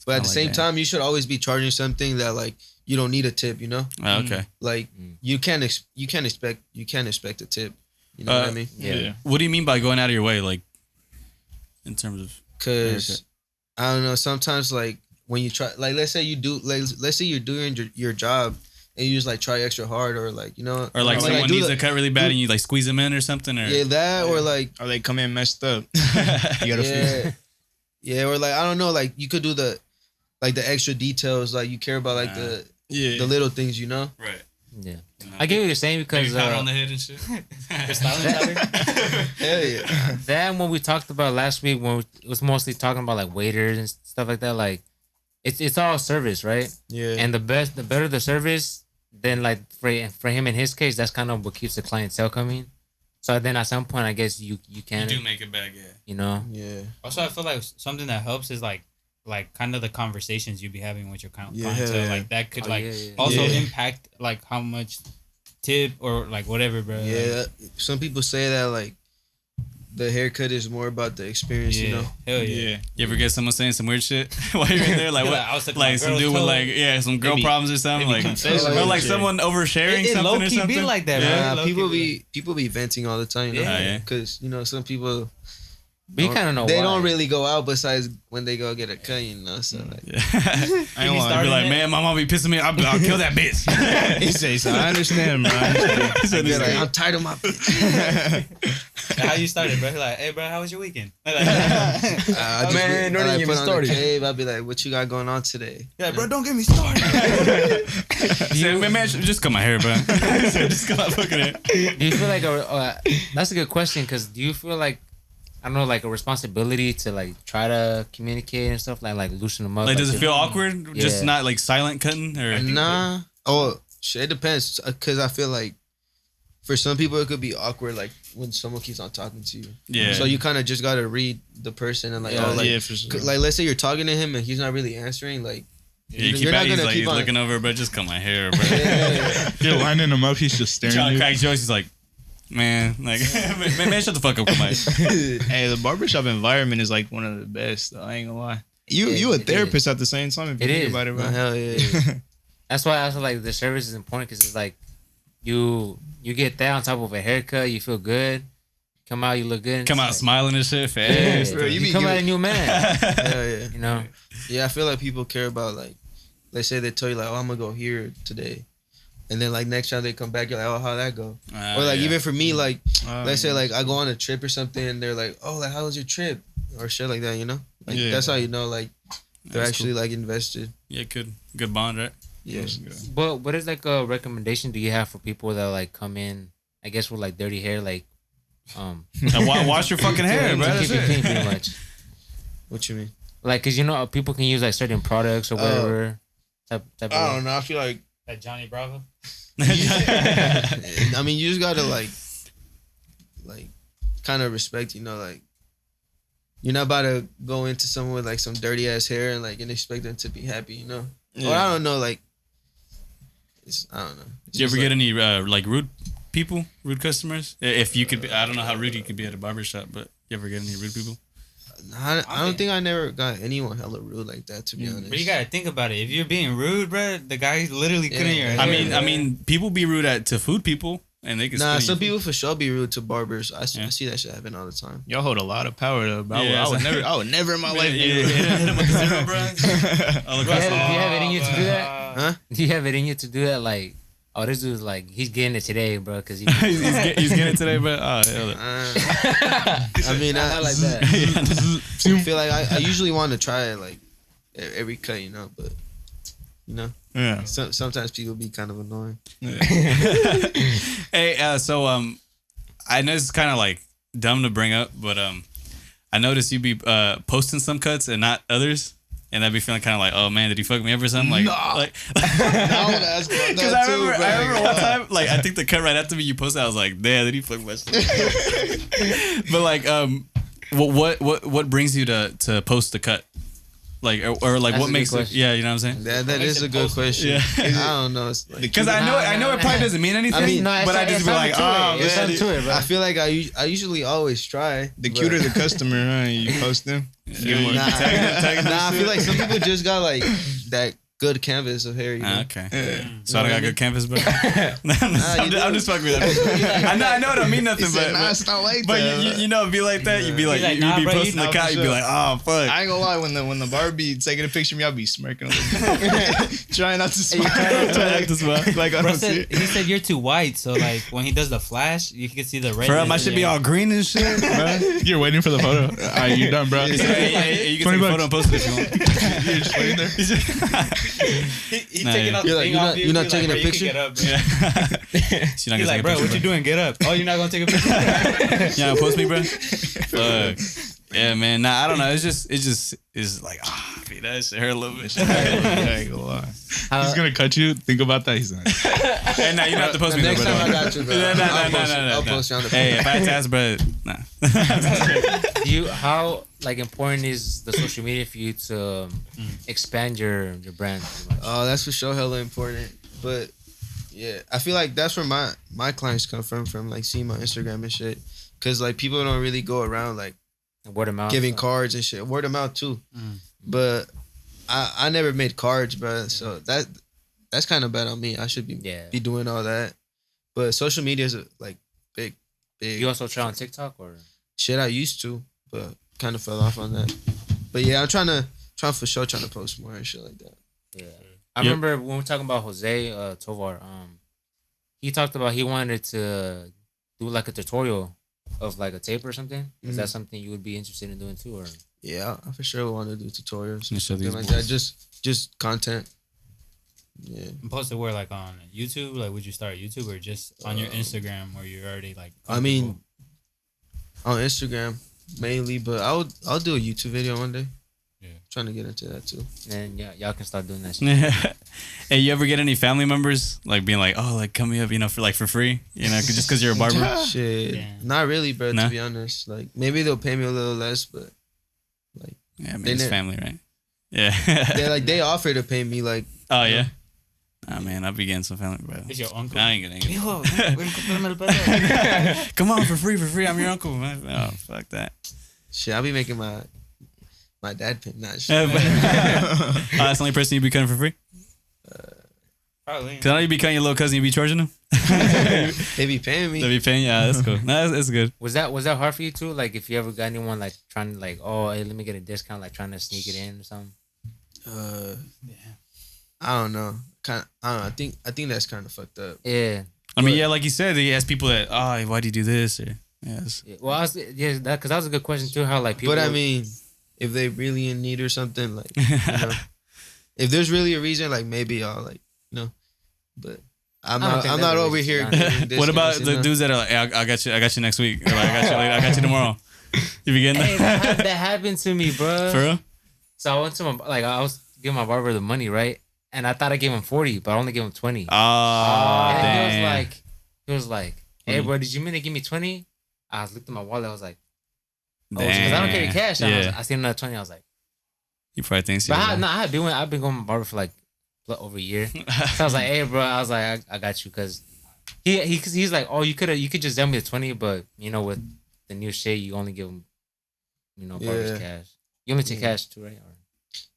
but at the like same that. time, you should always be charging something that like you don't need a tip. You know, Oh, okay. like you can't expect a tip. You know what I mean? Yeah. What do you mean by going out of your way, like in terms of? Because I don't know. Sometimes like when you try, like let's say you're doing your job and you just like try extra hard, or like you know, Or like someone do needs the- a cut really bad and you like squeeze them in or something, or yeah, that or like Or they come in messed up. You gotta fix it. yeah, or like I don't know, like you could do the extra details, like you care about like the little things, you know. right. Yeah. I get what you're saying because Maybe powder on the head and shit. Hell yeah. that when we talked about last week when it was mostly talking about like waiters and stuff like that, like it's all service, right? Yeah. And the better the service, then like for him in his case, that's kind of what keeps the clientele coming. So then at some point, I guess you can, You do make it back, yeah. you know. Yeah. Also, I feel like something that helps is like kind of the conversations you be having with your Yeah, clientele. yeah. Like that could Oh, like yeah, yeah. also Yeah. impact like how much tip or like whatever, bro. Like, Yeah. Some people say that like the haircut is more about the experience, you know. Hell yeah. You ever get someone saying some weird shit while you're in there? Like what? I was sucking Like my some girl's dude with toe. like some girl Maybe- problems or something, maybe like confessing or like shit. someone oversharing It something low or key something. be like that, Yeah, bro. people be venting all the time, you know. Yeah. Yeah. Because you know some people But you kind of know they why. don't really go out besides when they go get a cut, you know. So like, Yeah. I ain't I'd gonna be lie. like, man, my mom be pissing me. I'll kill that bitch. He say so. I understand, bro. I understand. they're like, I'm tired of my bitch. How you started, bro? Like, hey, bro, how was your weekend? Like, I just Man, don't I, even get me put on started. the cave. I'll be like, what you got going on today? yeah, bro, don't get me started. Say, man, just cut my hair, bro. Just cut my fucking hair. Do you feel like that's a good question because do you feel like I don't know like a responsibility to like try to communicate and stuff like loosen them up? Like, does it to- feel awkward? Just Yeah. not like silent cutting, or Nah. Oh, shit. It depends. Because I feel like for some people it could be awkward, like when someone keeps on talking to you. yeah. So you kind of just gotta read the person and like, Yeah, oh, like, yeah, for sure. like let's say you're talking to him and he's not really answering, like. Yeah, you keep you're not at, he's gonna like keep he's on- looking over, bro. Just cut my hair, bro. You're lining him up. He's just staring Trying at to you. crack jokes. He's like, man, like, man, shut the fuck up, come on. Hey, the barbershop environment is like one of the best. Though. I ain't gonna lie. You a therapist at the same time if you think about it, bro. Hell yeah. That's why I feel like the service is important because it's like you get that on top of a haircut, you feel good. Come out, you look good. Come out like, smiling and shit. Fast. Yeah, bro, you come out a new man. Hell yeah. You know? Yeah, I feel like people care about like, let's say they tell you like, oh, I'm gonna go here today. And then like next time they come back, you're like, oh, how'd that go? Or like even for me, like let's say like I go on a trip or something, and they're like, oh, like how was your trip or shit like that, you know? Like that's how you know like they're that's actually cool. Like invested. Yeah, good bond, right? Yeah. But what is like a recommendation do you have for people that like come in, I guess with like dirty hair, like wash your fucking hair, bro. Keep it clean, pretty much. What you mean? Like, cause you know people can use like certain products or whatever. Type I don't know. I feel like Johnny Bravo. I mean, you just gotta like kind of respect, you know, like you're not about to go into someone with like some dirty ass hair and like and expect them to be happy, you know. Yeah. Or I don't know, like I don't know. Did you ever get any like rude people, rude customers? If you could be, I don't know how rude you could be at a barbershop, but you ever get any rude people? I don't think I never got anyone hella rude like that, to be honest. But you gotta think about it. If you're being rude, bro, the guy literally cutting your hair. I mean, people be rude to food people, and they can. Nah, some people for sure be rude to barbers. I see that shit happen all the time. Y'all hold a lot of power though, bro. I would never in my life. Hit him with the zero, bro. Do you have it in you to do that? Huh? Do you have it in you to do that? Like, oh, this dude's like, he's getting it today, bro, because he's getting it today, bro. Oh, I mean, I like that. I feel like I usually want to try it like every cut, you know, but you know, sometimes people be kind of annoying. Yeah. Hey, so I know it's kind of like dumb to bring up, but I noticed you be posting some cuts and not others. And I'd be feeling kind of like, oh man, did he fuck me up or something? Like, I would ask about that because I remember one time, like, I think the cut right after me you posted, I was like, damn, did he fuck my shit? But like, what brings you to post the cut? Like, or like, what makes it? Yeah, you know what I'm saying? That is a good question. Yeah. I don't know. Because I know it probably doesn't mean anything. I mean, but I just be like, oh, it's something to it, bro. I feel like I usually always try. The cuter the customer, huh? You post them. Nah, I feel like some people just got like that good canvas of hair. You know? Okay. Yeah. So I don't got good canvas, but I'm just fucking with that. I know it don't mean nothing, but it's not like that. But you know, it'd be like that. You'd be like, you'd be posting the cut. You'd be like, oh fuck. I ain't gonna lie. When the barber be taking a picture of me, I'll be smirking a little bit, trying not to smile. Trying not to smile. Like I don't see it. He said you're too white, so like when he does the flash, you can see the red. Bro, my shit be all green and shit, bro. You're waiting for the photo. Alright, you done, bro? You can take a photo and post it if you want. You're just waiting there. He's taking out the thing off you. You're not taking a picture? She's like, bro, what you doing? Get up. Oh, you're not going to take a picture? You not post me, bro? Fuck. Yeah, man. Nah, I don't know. It's like, that shit hurt a little bit. I ain't gonna lie. He's gonna cut you. Think about that. He's not. Hey, nah, you don't have to post me. Next time I got you, bro. I'll post you on the Hey, if I had to ask, bro, nah. How like important is the social media for you to expand your brand? Oh, that's for sure hella important. But yeah, I feel like that's where my clients come from like seeing my Instagram and shit. Cause like people don't really go around like word of mouth, giving cards and shit. Word of mouth too. But I never made cards, bro. So that's kind of bad on me. I should be doing all that. But social media is like big. You also try on TikTok or shit? I used to, but kind of fell off on that. But yeah, I'm trying to post more and shit like that. Yeah, I remember when we were talking about Jose Tovar. He talked about he wanted to do like a tutorial of like a tape or something. Is that something you would be interested in doing too, or? Yeah, I for sure want to do tutorials and something like that. Just content. Yeah. And post it where, like on YouTube? Like, would you start YouTube or just on your Instagram where you're already like? I mean, on Instagram mainly, but I'll do a YouTube video one day. Yeah, trying to get into that too. And y'all can start doing that shit. Hey, you ever get any family members like being like, oh, like come me up, you know, for free, you know, just because you're a barber? Shit, not really, bro. To be honest, like maybe they'll pay me a little less, but like I mean, it's family, right? Yeah. they offer to pay me like. Oh yeah. Nah, man, I'll be getting some family, bro. It's your uncle. I ain't getting Come on, for free. I'm your uncle, man. Oh, fuck that. Shit, I'll be making My dad paid. Nah, That's the only person you be cutting for free. Probably. Cause I know you be cutting your little cousin. You be charging him. they be paying me. They be paying. Yeah, that's cool. No, that's good. Was that hard for you too? Like if you ever got anyone like trying to like, oh, hey, let me get a discount, like trying to sneak it in or something. I don't know. I don't know. I think that's kind of fucked up. Yeah. I mean, yeah, like you said, he has people that, oh, why do you do this? Or yes. Yeah. Well, because that was a good question too. How like people. But I mean, if they really in need or something, like, you know, if there's really a reason, like maybe I'll like, you know, but I'm not over here. What about the dudes that are like, hey, I got you next week. Or like, I got you tomorrow. You be getting that? That happened to me, bro. For real? So I went to I was giving my barber the money, right? And I thought I gave him 40, but I only gave him 20. Oh, and damn. he was like, hey, bro, did you mean to give me 20? I looked at my wallet. I was like, oh, because Damn. I don't carry cash. Yeah. I seen another 20. I was like, You probably think so. but I've been going to my barber for like over a year. So I was like, hey, bro, I was like, I got you, because he's like, oh, you could just send me the 20, but you know, with the new shit, you only give him, you know, barber's cash. You only take cash too, right? Or,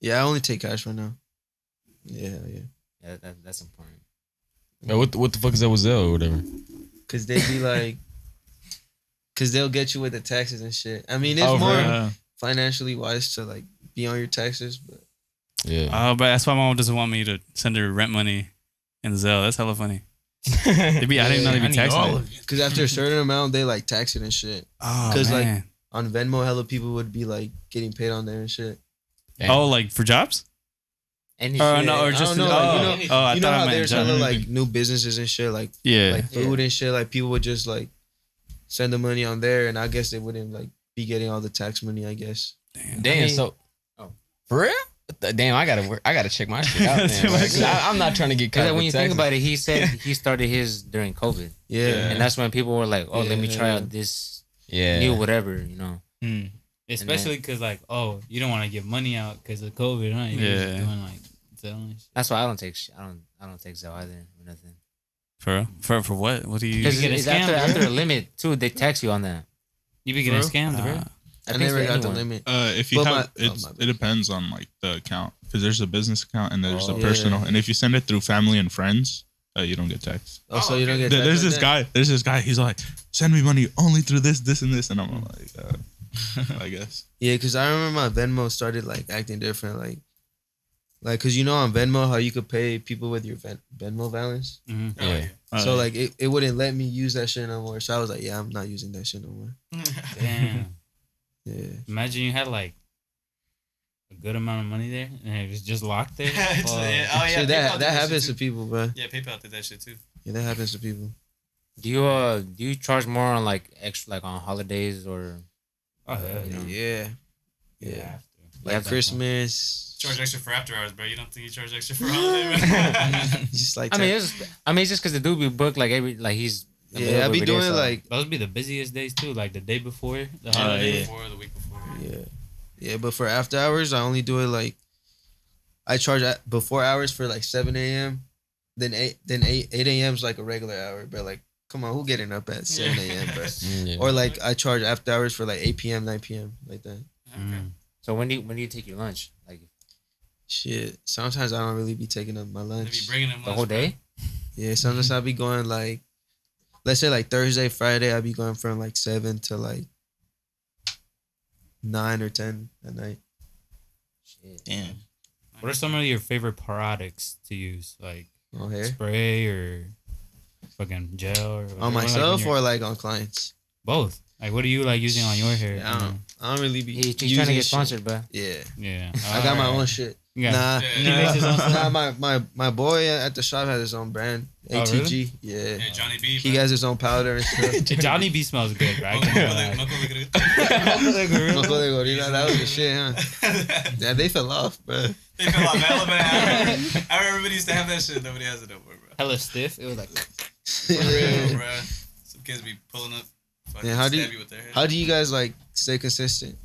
yeah, I only take cash right now. Yeah. That's important. Yo, what the fuck is that with Zelle or whatever? Cause they be like, cause they'll get you with the taxes and shit. I mean, it's Oh, more financially wise to like be on your taxes, but Yeah. But that's why my mom doesn't want me to send her rent money in Zelle. That's hella funny. I didn't know they'd be taxing it. Cause after a certain amount, they like tax it and shit. Oh, Cause like man. on Venmo, hella people would be like getting paid on there and shit. Damn. Oh, like for jobs? Any Or shit. no, or I just don't know, like, oh, I you know thought I how meant there's job. hella like new businesses and shit, like Yeah. like food and shit. Like people would just like send the money on there, and I guess they wouldn't like be getting all the tax money. I guess. Damn. So, for real? Damn, I gotta check my shit out. Man. Like, I'm not trying to get caught. Because when you think taxes. about it, he said he started his during COVID. Yeah. And that's when people were like, oh, let me try Yeah. out this Yeah. new whatever, you know. Especially because like, oh, you don't want to give money out because of COVID, huh? You're just doing like selling shit. That's why I don't take I don't take Zelle either or nothing. For what? What do you? Because get a it's scam, after bro. a limit too, they tax you on that. You be getting For real? scammed, bro. I think never for got the anyone. limit. If you But have, my it depends on like the account, because there's a business account and there's a Oh, personal, yeah. and if you send it through family and friends, you don't get taxed. Oh, so you don't get. There's taxed this on that? guy. There's this guy. He's like, send me money only through this, and this, and I'm like, I guess. Yeah, because I remember my Venmo started like acting different, like because you know on Venmo how you could pay people with your Venmo balance. Yeah. So like it wouldn't let me use that shit no more. So I was like, yeah, I'm not using that shit no more. Damn. Yeah. Imagine you had like a good amount of money there and it was just locked there. Shit, that happens to people, bro. Yeah, PayPal did that shit too. Yeah, that happens to people. Do you charge more on like extra like on holidays or you know? Yeah. Yeah. Like Christmas. Charge extra for after hours, bro. You don't think you charge extra for holiday, man? Just like I mean, it's just because the dude be booked like he's yeah, I available be every day, doing so- like Those be the busiest days too, like the day before the holiday. Before the week before. yeah, but for after hours, I only do it like I charge before hours for like 7 a.m. Then 8 a.m. is like a regular hour, but like come on, who getting up at 7 a.m. bro? Yeah. Or like I charge after hours for like 8 p.m., 9 p.m. like that. So when do you take your lunch? Like Shit, sometimes I don't really be taking up my lunch. Bringing them the whole day? Yeah, sometimes I'll be going like, let's say like Thursday, Friday, I'll be going from like 7 to like 9 or 10 at night. Shit. Damn. What are some of your favorite products to use? Like On hair? spray or fucking gel or whatever? On Like myself when you're- or like on clients? both? Like what are you like using on your hair? Yeah, I don't really be He's trying using to get shit. sponsored, bro. Yeah. Yeah. I got my own shit. Yeah. Nah, He makes his own stuff? nah. My boy at the shop has his own brand, Oh, ATG. Yeah, Johnny B. he has his own powder and stuff. Johnny B smells good, right? I can't lie. Moco de Gorilla, that was the shit, huh? Yeah, they fell off, bro. They fell off hella bad. I remember everybody used to have that shit. Nobody has it no more, bro. Hella stiff. It was like For real, bro. Some kids be pulling up. Yeah, how do stab you with their hair. How do you guys like stay consistent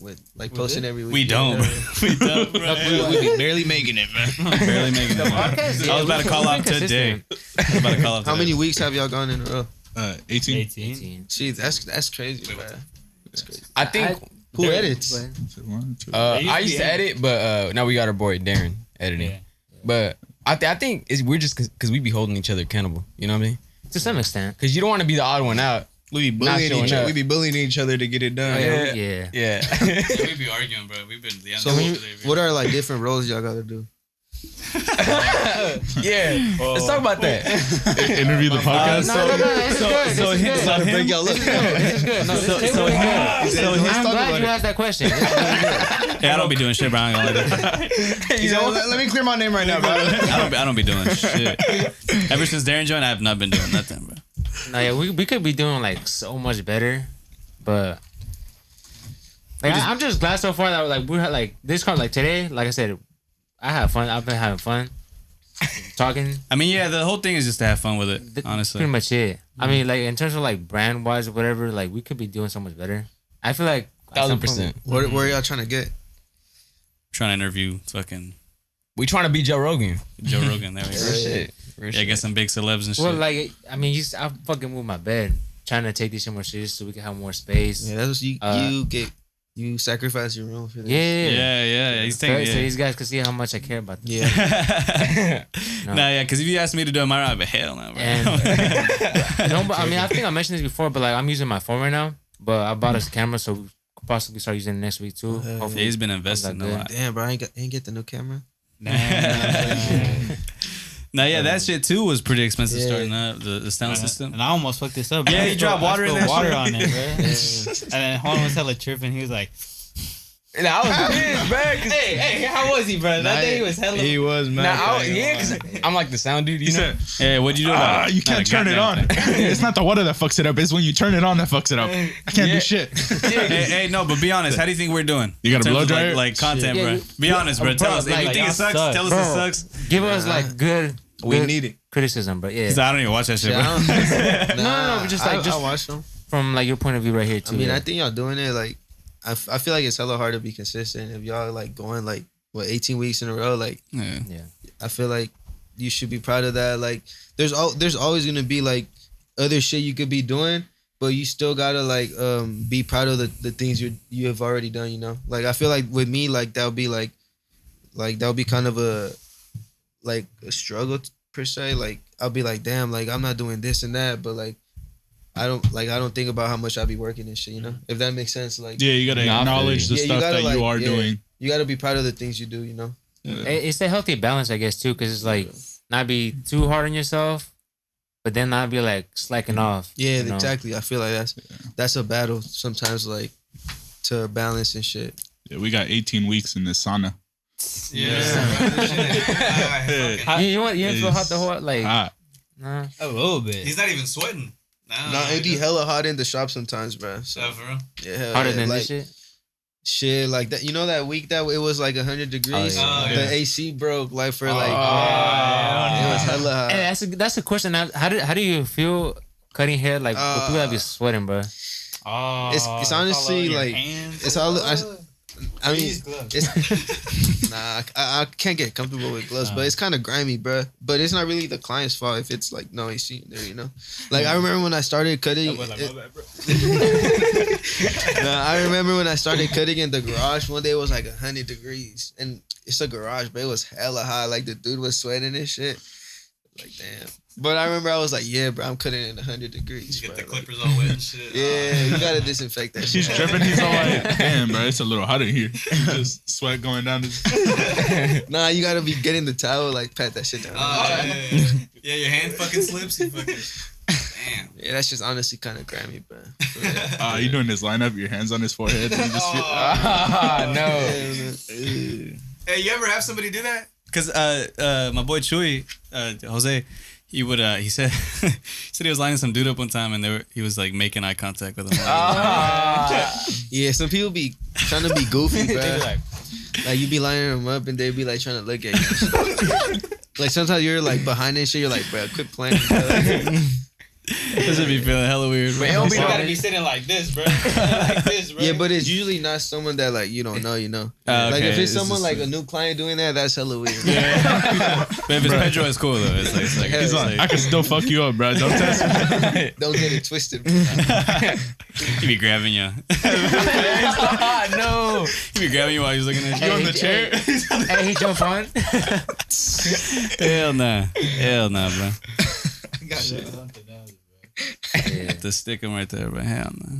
with like posting every week? We don't. We don't, bro. We be barely making it, man. Barely making it. podcast, I was about to call out today. I was about to call out How today. many weeks have y'all gone in a row? 18. 18. See, that's crazy, bro. That's crazy. I think Who edits? I used to edit, but now we got our boy Darren editing. Yeah. But I think we're just because we be holding each other accountable. You know what I mean? To some extent. Because you don't want to be the odd one out. We be bullying each other to get it done. Yeah. We be arguing, bro. We've been So what are like different roles y'all gotta do? Yeah. Let's talk about that. Interview the podcast. I'm glad you asked that question. Yeah, I don't be doing shit, bro. I ain't gonna lie to you. Let me clear my name right now, bro. I don't be doing shit. Ever since Darren joined, I have not been doing nothing, bro. No, yeah, we could be doing like so much better, but like I'm just glad so far that like we had like this car like today. Like I said, I have fun. I've been having fun talking. I mean, yeah, the whole thing is just to have fun with it. Honestly, pretty much it. I mean, like in terms of like brand wise or whatever, like we could be doing so much better. I feel like 1,000%. Where are y'all trying to get? trying to interview fucking We trying to be Joe Rogan. Joe Rogan. There we go. Shit. Yeah, get some big celebs and shit. Well, like I mean, I fucking moved my bed, trying to take this shit more serious so we can have more space. Yeah, that's what you sacrifice your room for this. Yeah. He's taking. So these guys can see how much I care about them. Yeah. Nah, because if you asked me to do it, my I'd be hell no, bro. And but I mean, I think I mentioned this before, but like I'm using my phone right now. But I bought us a camera, so we could possibly start using it next week too. Yeah, he's been investing a lot. Damn, bro, I ain't get the new camera. Nah, yeah, that shit too was pretty expensive starting up the sound system. And I almost fucked this up. Bro. Yeah, you dropped water in that water shit. on it, bro. And then Juan was hella tripping. He was like, And I was pissed, bro. hey, how was he, bro? That day he was hella. He was, man. Cause I'm like the sound dude, you know? Hey, what'd you do about it? You can't turn it on. It's not the water that fucks it up. It's when you turn it on that fucks it up. I can't do shit. Hey, no, but be honest. How do you think we're doing? You got a In terms blow of, dryer? like content, Yeah, bro. Be honest, bro. Tell us. If you think it sucks, tell us it sucks. Give us like good. We need it. Criticism, but yeah. Cause I don't even watch that shit, bro. No, but just like I watch them. from like your point of view right here too. I mean, yeah. I think y'all doing it like. I feel like it's hella hard to be consistent if y'all like going like 18 weeks in a row. Like, Yeah. I feel like you should be proud of that. Like, there's always gonna be like other shit you could be doing, but you still gotta like be proud of the things you have already done. You know, like I feel like with me, like that would be like that would be kind of a struggle per se. Like I'll be like, damn, like I'm not doing this and that, but like. I don't think about how much I be working and shit, you know? If that makes sense. Like Yeah, you gotta acknowledge the stuff that you are doing. You gotta be proud of the things you do, you know? It's a healthy balance, I guess, too, because it's like not be too hard on yourself, but then not be like slacking off. Yeah, you know? exactly. I feel like that's a battle sometimes, like to balance and shit. Yeah, we got 18 weeks in the sauna. You feel hot the whole like Hot. nah. a little bit. He's not even sweating. No, it'd be hella hot in the shop sometimes, bro. So, for real? yeah, Harder than like, this shit. Shit, like that. You know that week that it was like 100 degrees. Oh, The AC broke like for like. It was hella hot. Hey, that's a question. How do you feel cutting hair like with people that be sweating, bro? Oh, It's honestly like it's all. I mean, it's, I can't get comfortable with gloves, but it's kind of grimy, bro. But it's not really the client's fault if it's like no AC in there, you know. Like I remember when I started cutting. I remember when I started cutting in the garage. One day it was like 100 degrees, and it's a garage, but it was hella hot. Like the dude was sweating and shit. Like damn. But I remember I was like, yeah, bro, I'm cutting in 100 degrees. Get bro. the clippers all wet and shit. Yeah, you gotta disinfect that shit. He's tripping. He's all like, damn, bro, it's a little hot in here. Just sweat going down his. Nah, you gotta be getting the towel, like pat that shit down. Yeah, your hand fucking slips. You fucking. Damn. Yeah, that's just honestly kind of grimy, bro. You doing this lineup, your hands on his forehead, and you just feel. No. Hey, you ever have somebody do that? Cause my boy Chewy, Jose, he said he was lining some dude up one time and he was like making eye contact with him. Yeah, some people be trying to be goofy, bro. Like you be lining them up and they be like trying to look at you. Like sometimes you're like behind and shit. You're like, bro, quit playing. Bro. This should be feeling hella weird. But it don't be You no- gotta be sitting like this, bro. Like this, bro. Yeah, but it's usually not someone that like you don't know, Like okay. if it's It's someone just- like a new client doing that, that's hella weird. But if it's Pedro, it's cool though. It's like He's He's like, I can still fuck you up, bro. Don't test me. Don't get it twisted. he be grabbing you. No. He be grabbing you while he's looking at you. Hey, on the hey, chair. Hey, he jump on. Hell nah, bro. The stick him right there, bro. Hell nah.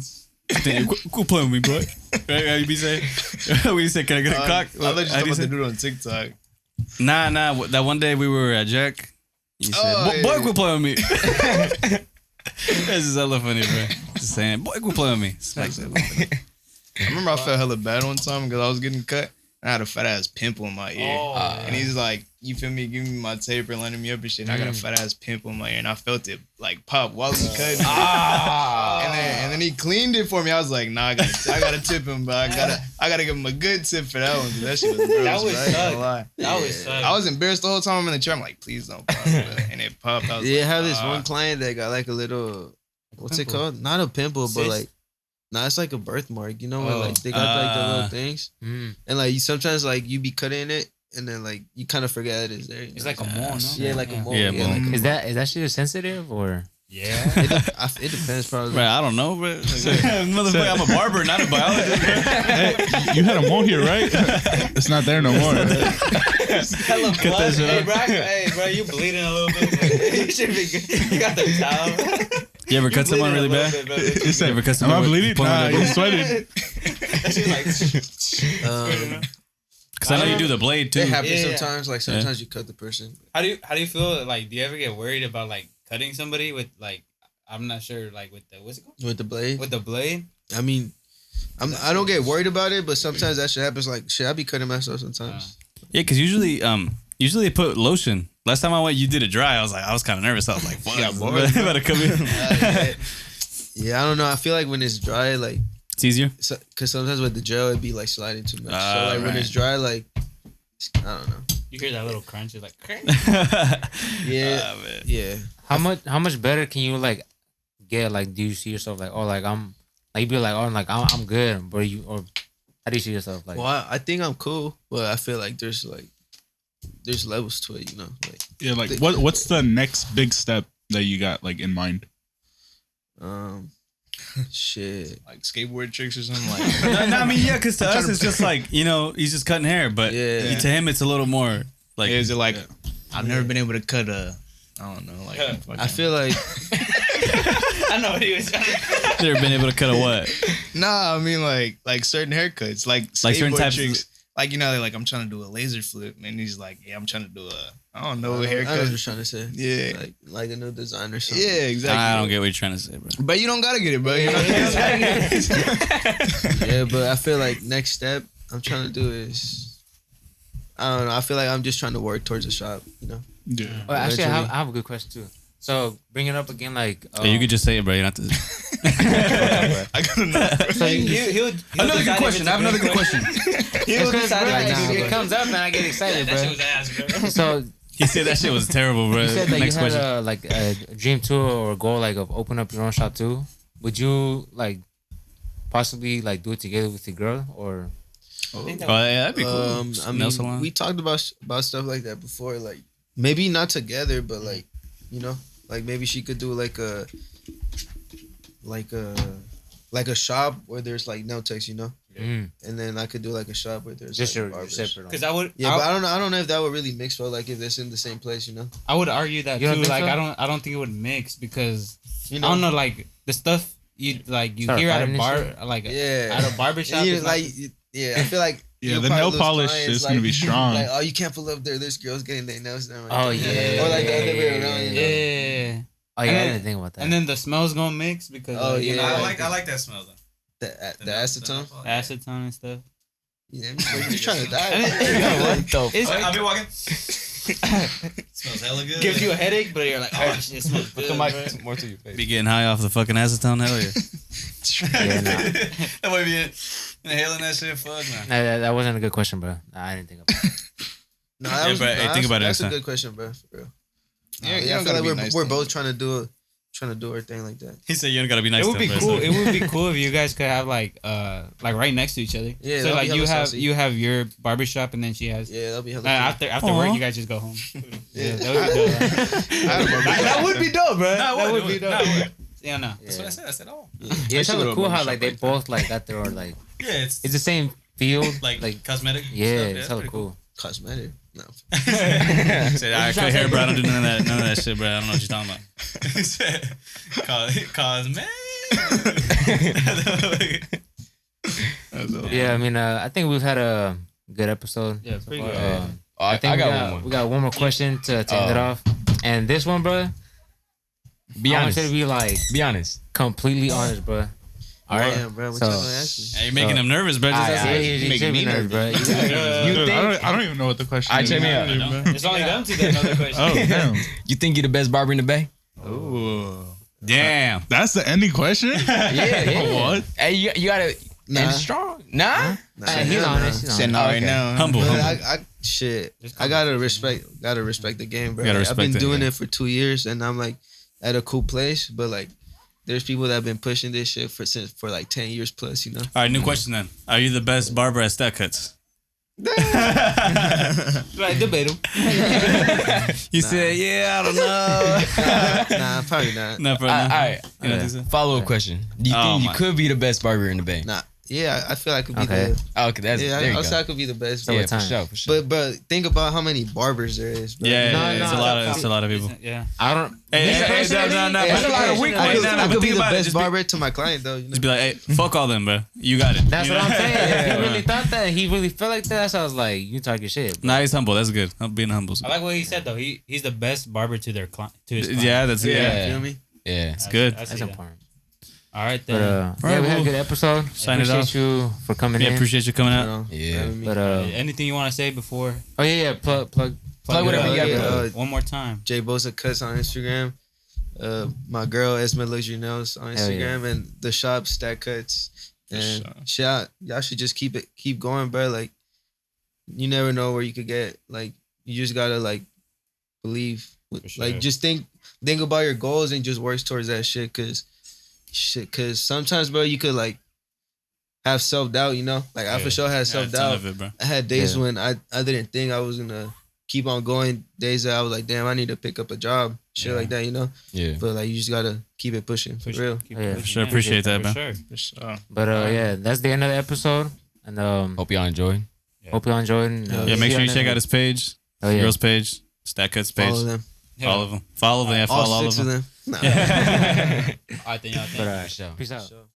Damn, quit playing with me, bro. Right? How you be saying? What you say? Can I get a cock? I thought you How do about say? to do it on TikTok. Nah. That one day we were at Jack. You said, Oh, boy, yeah. quit playing with me. This is hella funny, bro. Just saying, boy, quit playing with me. Smack that. I remember I felt hella bad one time because I was getting cut. I had a fat ass pimple in my ear. And he's like, you feel me, giving me my taper and lining me up and shit. And I got a fat ass pimple in my ear and I felt it like pop while he cut. And then he cleaned it for me. I was like, nah, I gotta tip him, but I gotta give him a good tip for that one. 'Cause that shit was gross. That would bro. I ain't gonna suck. lie. That was suck. I was embarrassed the whole time I'm in the chair. I'm like, please don't pop. Bro. And it popped. I was Yeah, I like, have this one client that got like a little, what's it called? Not a pimple, but Cyst? like, nah, it's like a birthmark. You know when like they got like the little things, and like you sometimes like you be cutting it, and then like you kind of forget it is there. It's like a mole, no? Yeah, like a mole. Yeah, Yeah, mole. like a Is that shit sensitive or? Yeah. it depends probably. Bro, I don't know, bro. Motherfucker, I'm a barber, not a biologist. Bro. Hey, you had a mole here, right? It's not there no more. Hella Cut that blood. shit Hey, out. bro, you bleeding a little bit. You should be good. You got the towel. You ever cut someone really bad? He said, You ever cut am I someone with bleeding? point Nah, of the- you sweated. That shit like. Cause I know you do the blade too. It happens Yeah. sometimes. Like sometimes you cut the person. How do you feel? Like, do you ever get worried about like cutting somebody with like? I'm not sure. Like with the what's it called? With the blade. With the blade. I mean, I don't get worried about it, but sometimes that shit happens. Like shit, I be cutting myself sometimes. Yeah, cause usually they put lotion. Last time I went, you did it dry. I was kind of nervous. I was like, fuck, better come in. Yeah, I don't know. I feel like when it's dry, like, It's easier. cause sometimes with the gel it be like sliding too much. So like when right. it's dry, like, I don't know. You hear that little crunch? It's like. Yeah, man. yeah. How much better can you like get? Like, do you see yourself like, oh, like I'm like you be like, oh, like I'm good, but how do you see yourself like? Well, I think I'm cool, but I feel like there's levels to it, Like, Yeah, like what's the next big step that you got like in mind? shit. like skateboard tricks or something like No, I mean, yeah, because to us it's just like he's just cutting hair, but Yeah. to him it's a little more like. Is it like I've never been able to cut a I don't know like I feel like I know what he was. Never been able to cut a what? nah I mean like certain haircuts like Like certain skateboard types of- tricks like like I'm trying to do a laser flip and he's like yeah I'm trying to do I don't know I know what haircut you're trying to say. Yeah. Like a new design or something. yeah exactly I don't get what you're trying to say, bro. but you don't gotta get it bro you know Yeah, but I feel like next step I'm trying to do is, I don't know. I feel like I'm just trying to work towards a shop, Yeah. Well, actually, Eventually. I have a good question too. So bring it up again, like Yeah, you could just say it, bro. You don't have to. I gotta know So He'll Another good question. I have another good question. He'll Because, decide bro, if it's it good. comes up and I get excited, That shit bro. was ass, bro. So He said that shit was terrible, bro. you said that Next you had question. like a dream too or a goal like of open up your own shop too. Would you like possibly like do it together with your girl or? Oh yeah, that'd be cool. I Nail mean, salon. we talked about stuff like that before. Like maybe not together, but like like maybe she could do like a shop where there's like nail techs, and then I could do like a shop where there's Just like your barbers. separate. Because I would. Yeah, but I don't know if that would really mix well. Like if it's in the same place, I would argue that You don't too. think Like so? I don't think it would mix because You I don't know like the stuff you Start hear at a fighting and bar shit? like Yeah. at a barbershop. And you, is not- like yeah, I feel like Yeah, you'll the probably nail lose polish clients, is gonna be strong. Like, oh, you can't pull up there. There's girls getting their nails done. Oh, yeah. Or like the other way around. yeah. Oh yeah, And I then- didn't think about that. And then the smells gonna mix because Oh, you yeah. know, I like that smell though. The acetone. acetone and stuff. Yeah, you're trying to die. what the? It's, I'll be walking. Smells hella good. gives you a headache, but you're like, oh shit, it smells good. bro. more to your face. Be getting high off the fucking acetone, hell yeah. Yeah, nah. That might be inhaling that shit. Fuck nah. That wasn't a good question, bro. Nah, I didn't think about it. No, Yeah, bro, hey, think about it That's next a time. good question, bro. For real. Yeah, I you feel gotta like be we're nice we're to both them. trying to do trying to do her thing like that. He said you don't gotta be nice. It would to be him, cool. It would be cool if you guys could have like right next to each other. Yeah, So that'd like be you hella have saucy. you have your barbershop and then she has. Yeah, that'll be hella After Aw. work, you guys just go home. Yeah. That would be dope, bro. That would be dope. Yeah, no. That's what I said. I said, oh. Yeah, it's hella cool how like they both like got their like Yeah, it's the same field. like cosmetic. Yeah, stuff. it's hella cool. Cosmetic. No. Said, I cut hair, bro. I don't do none of that shit, bro. I don't know what you're talking about. He said, cosmetic. Yeah, I mean, I think we've had a good episode. Yeah, pretty good. I think I got one more. we got one more question to end it off, and this one, bro. Be I want honest. you to be like Be honest. completely honest, bro. All right, bro. What So- you gonna ask me? Hey, you're making him nervous, bro. Just ask him. You making should be me nervous, bro. You think I don't even know what the question is. check me out. It's only them two that know the question. Oh, damn. you think you're the best barber in the Bay? Ooh. Damn. That's the ending question? Yeah. What? Hey, you gotta Nah. end strong. Nah? Nah, He's hell honest. no. He's Said honest. no right Okay. now. Humble. But Humble. I gotta respect the game, bro. Gotta Like, I've been respect it, doing yeah. it for 2 years, and I'm like at a cool place. But like, there's people that have been pushing this shit for like 10 years plus. You know. All right, new question then. Are you the best barber at Stack Cutz? Right, debate him. You said, yeah, I don't know. Nah, probably not. No, bro. All right. You don't think so? Follow up question. Do you Oh, think you my. could be the best barber in the Bay? Nah. Yeah, I feel I could be Okay. the. Oh, okay, that's Yeah, there you I'll go. say I could be the best. Yeah, time. for sure, for sure. But think about how many barbers there is. Bro. Yeah, No, it's no, a lot of it's a lot of people. Yeah. I don't. Hey, no. Hey, There's a lot of I weak could- ones. I But could be think the about it. best Just be, barber to my client though. You know? just be like, hey, fuck all them, bro. You got it. That's You what know? I'm saying. If Yeah. he really thought that, he really felt like that. So I was like, you talking shit. Bro. Nah, he's humble. That's good. I'm being humble. I like what he said though. He's the best barber to their client. To his client. Yeah, that's Yeah. yeah. You feel me? Yeah. It's good. I see That's that. important. All right But then. yeah, we Alright, had a well, good episode. sign it Appreciate you for coming Yeah, in. appreciate you coming You out. know, Yeah. having me. But Anything you want to say before? oh yeah, plug. Plug whatever you got, Yeah, bro. One more time. Jboza Cutz on Instagram. My girl Esma Luxury Nails on Hell yeah. Instagram, and the shop Stack Cutz. And y'all should just keep going, bro. Like, you never know where you could get. Like, you just gotta like believe. For sure. Like, just think about your goals and just work towards that shit. Cause sometimes, bro, you could like have self doubt. You know, like I for sure had self doubt. Of it, bro. I had days Yeah. when I didn't think I was gonna keep on going. Days that I was like, damn, I need to pick up a job, shit Yeah. like that, you know. Yeah. But like, you just gotta keep it pushing for real. Yeah, For sure, appreciate that, For man. sure. But yeah, that's the end of the episode. And Hope y'all enjoyed. hope y'all enjoyed. And, Yeah, make see sure you y'all check next- out his page, Oh yeah. girl's page, Stack Cutz page. Follow them, All of them. Follow them. Yeah, follow all of 6 them. of them. Nah. All right, then y'all. But Thank you. peace out.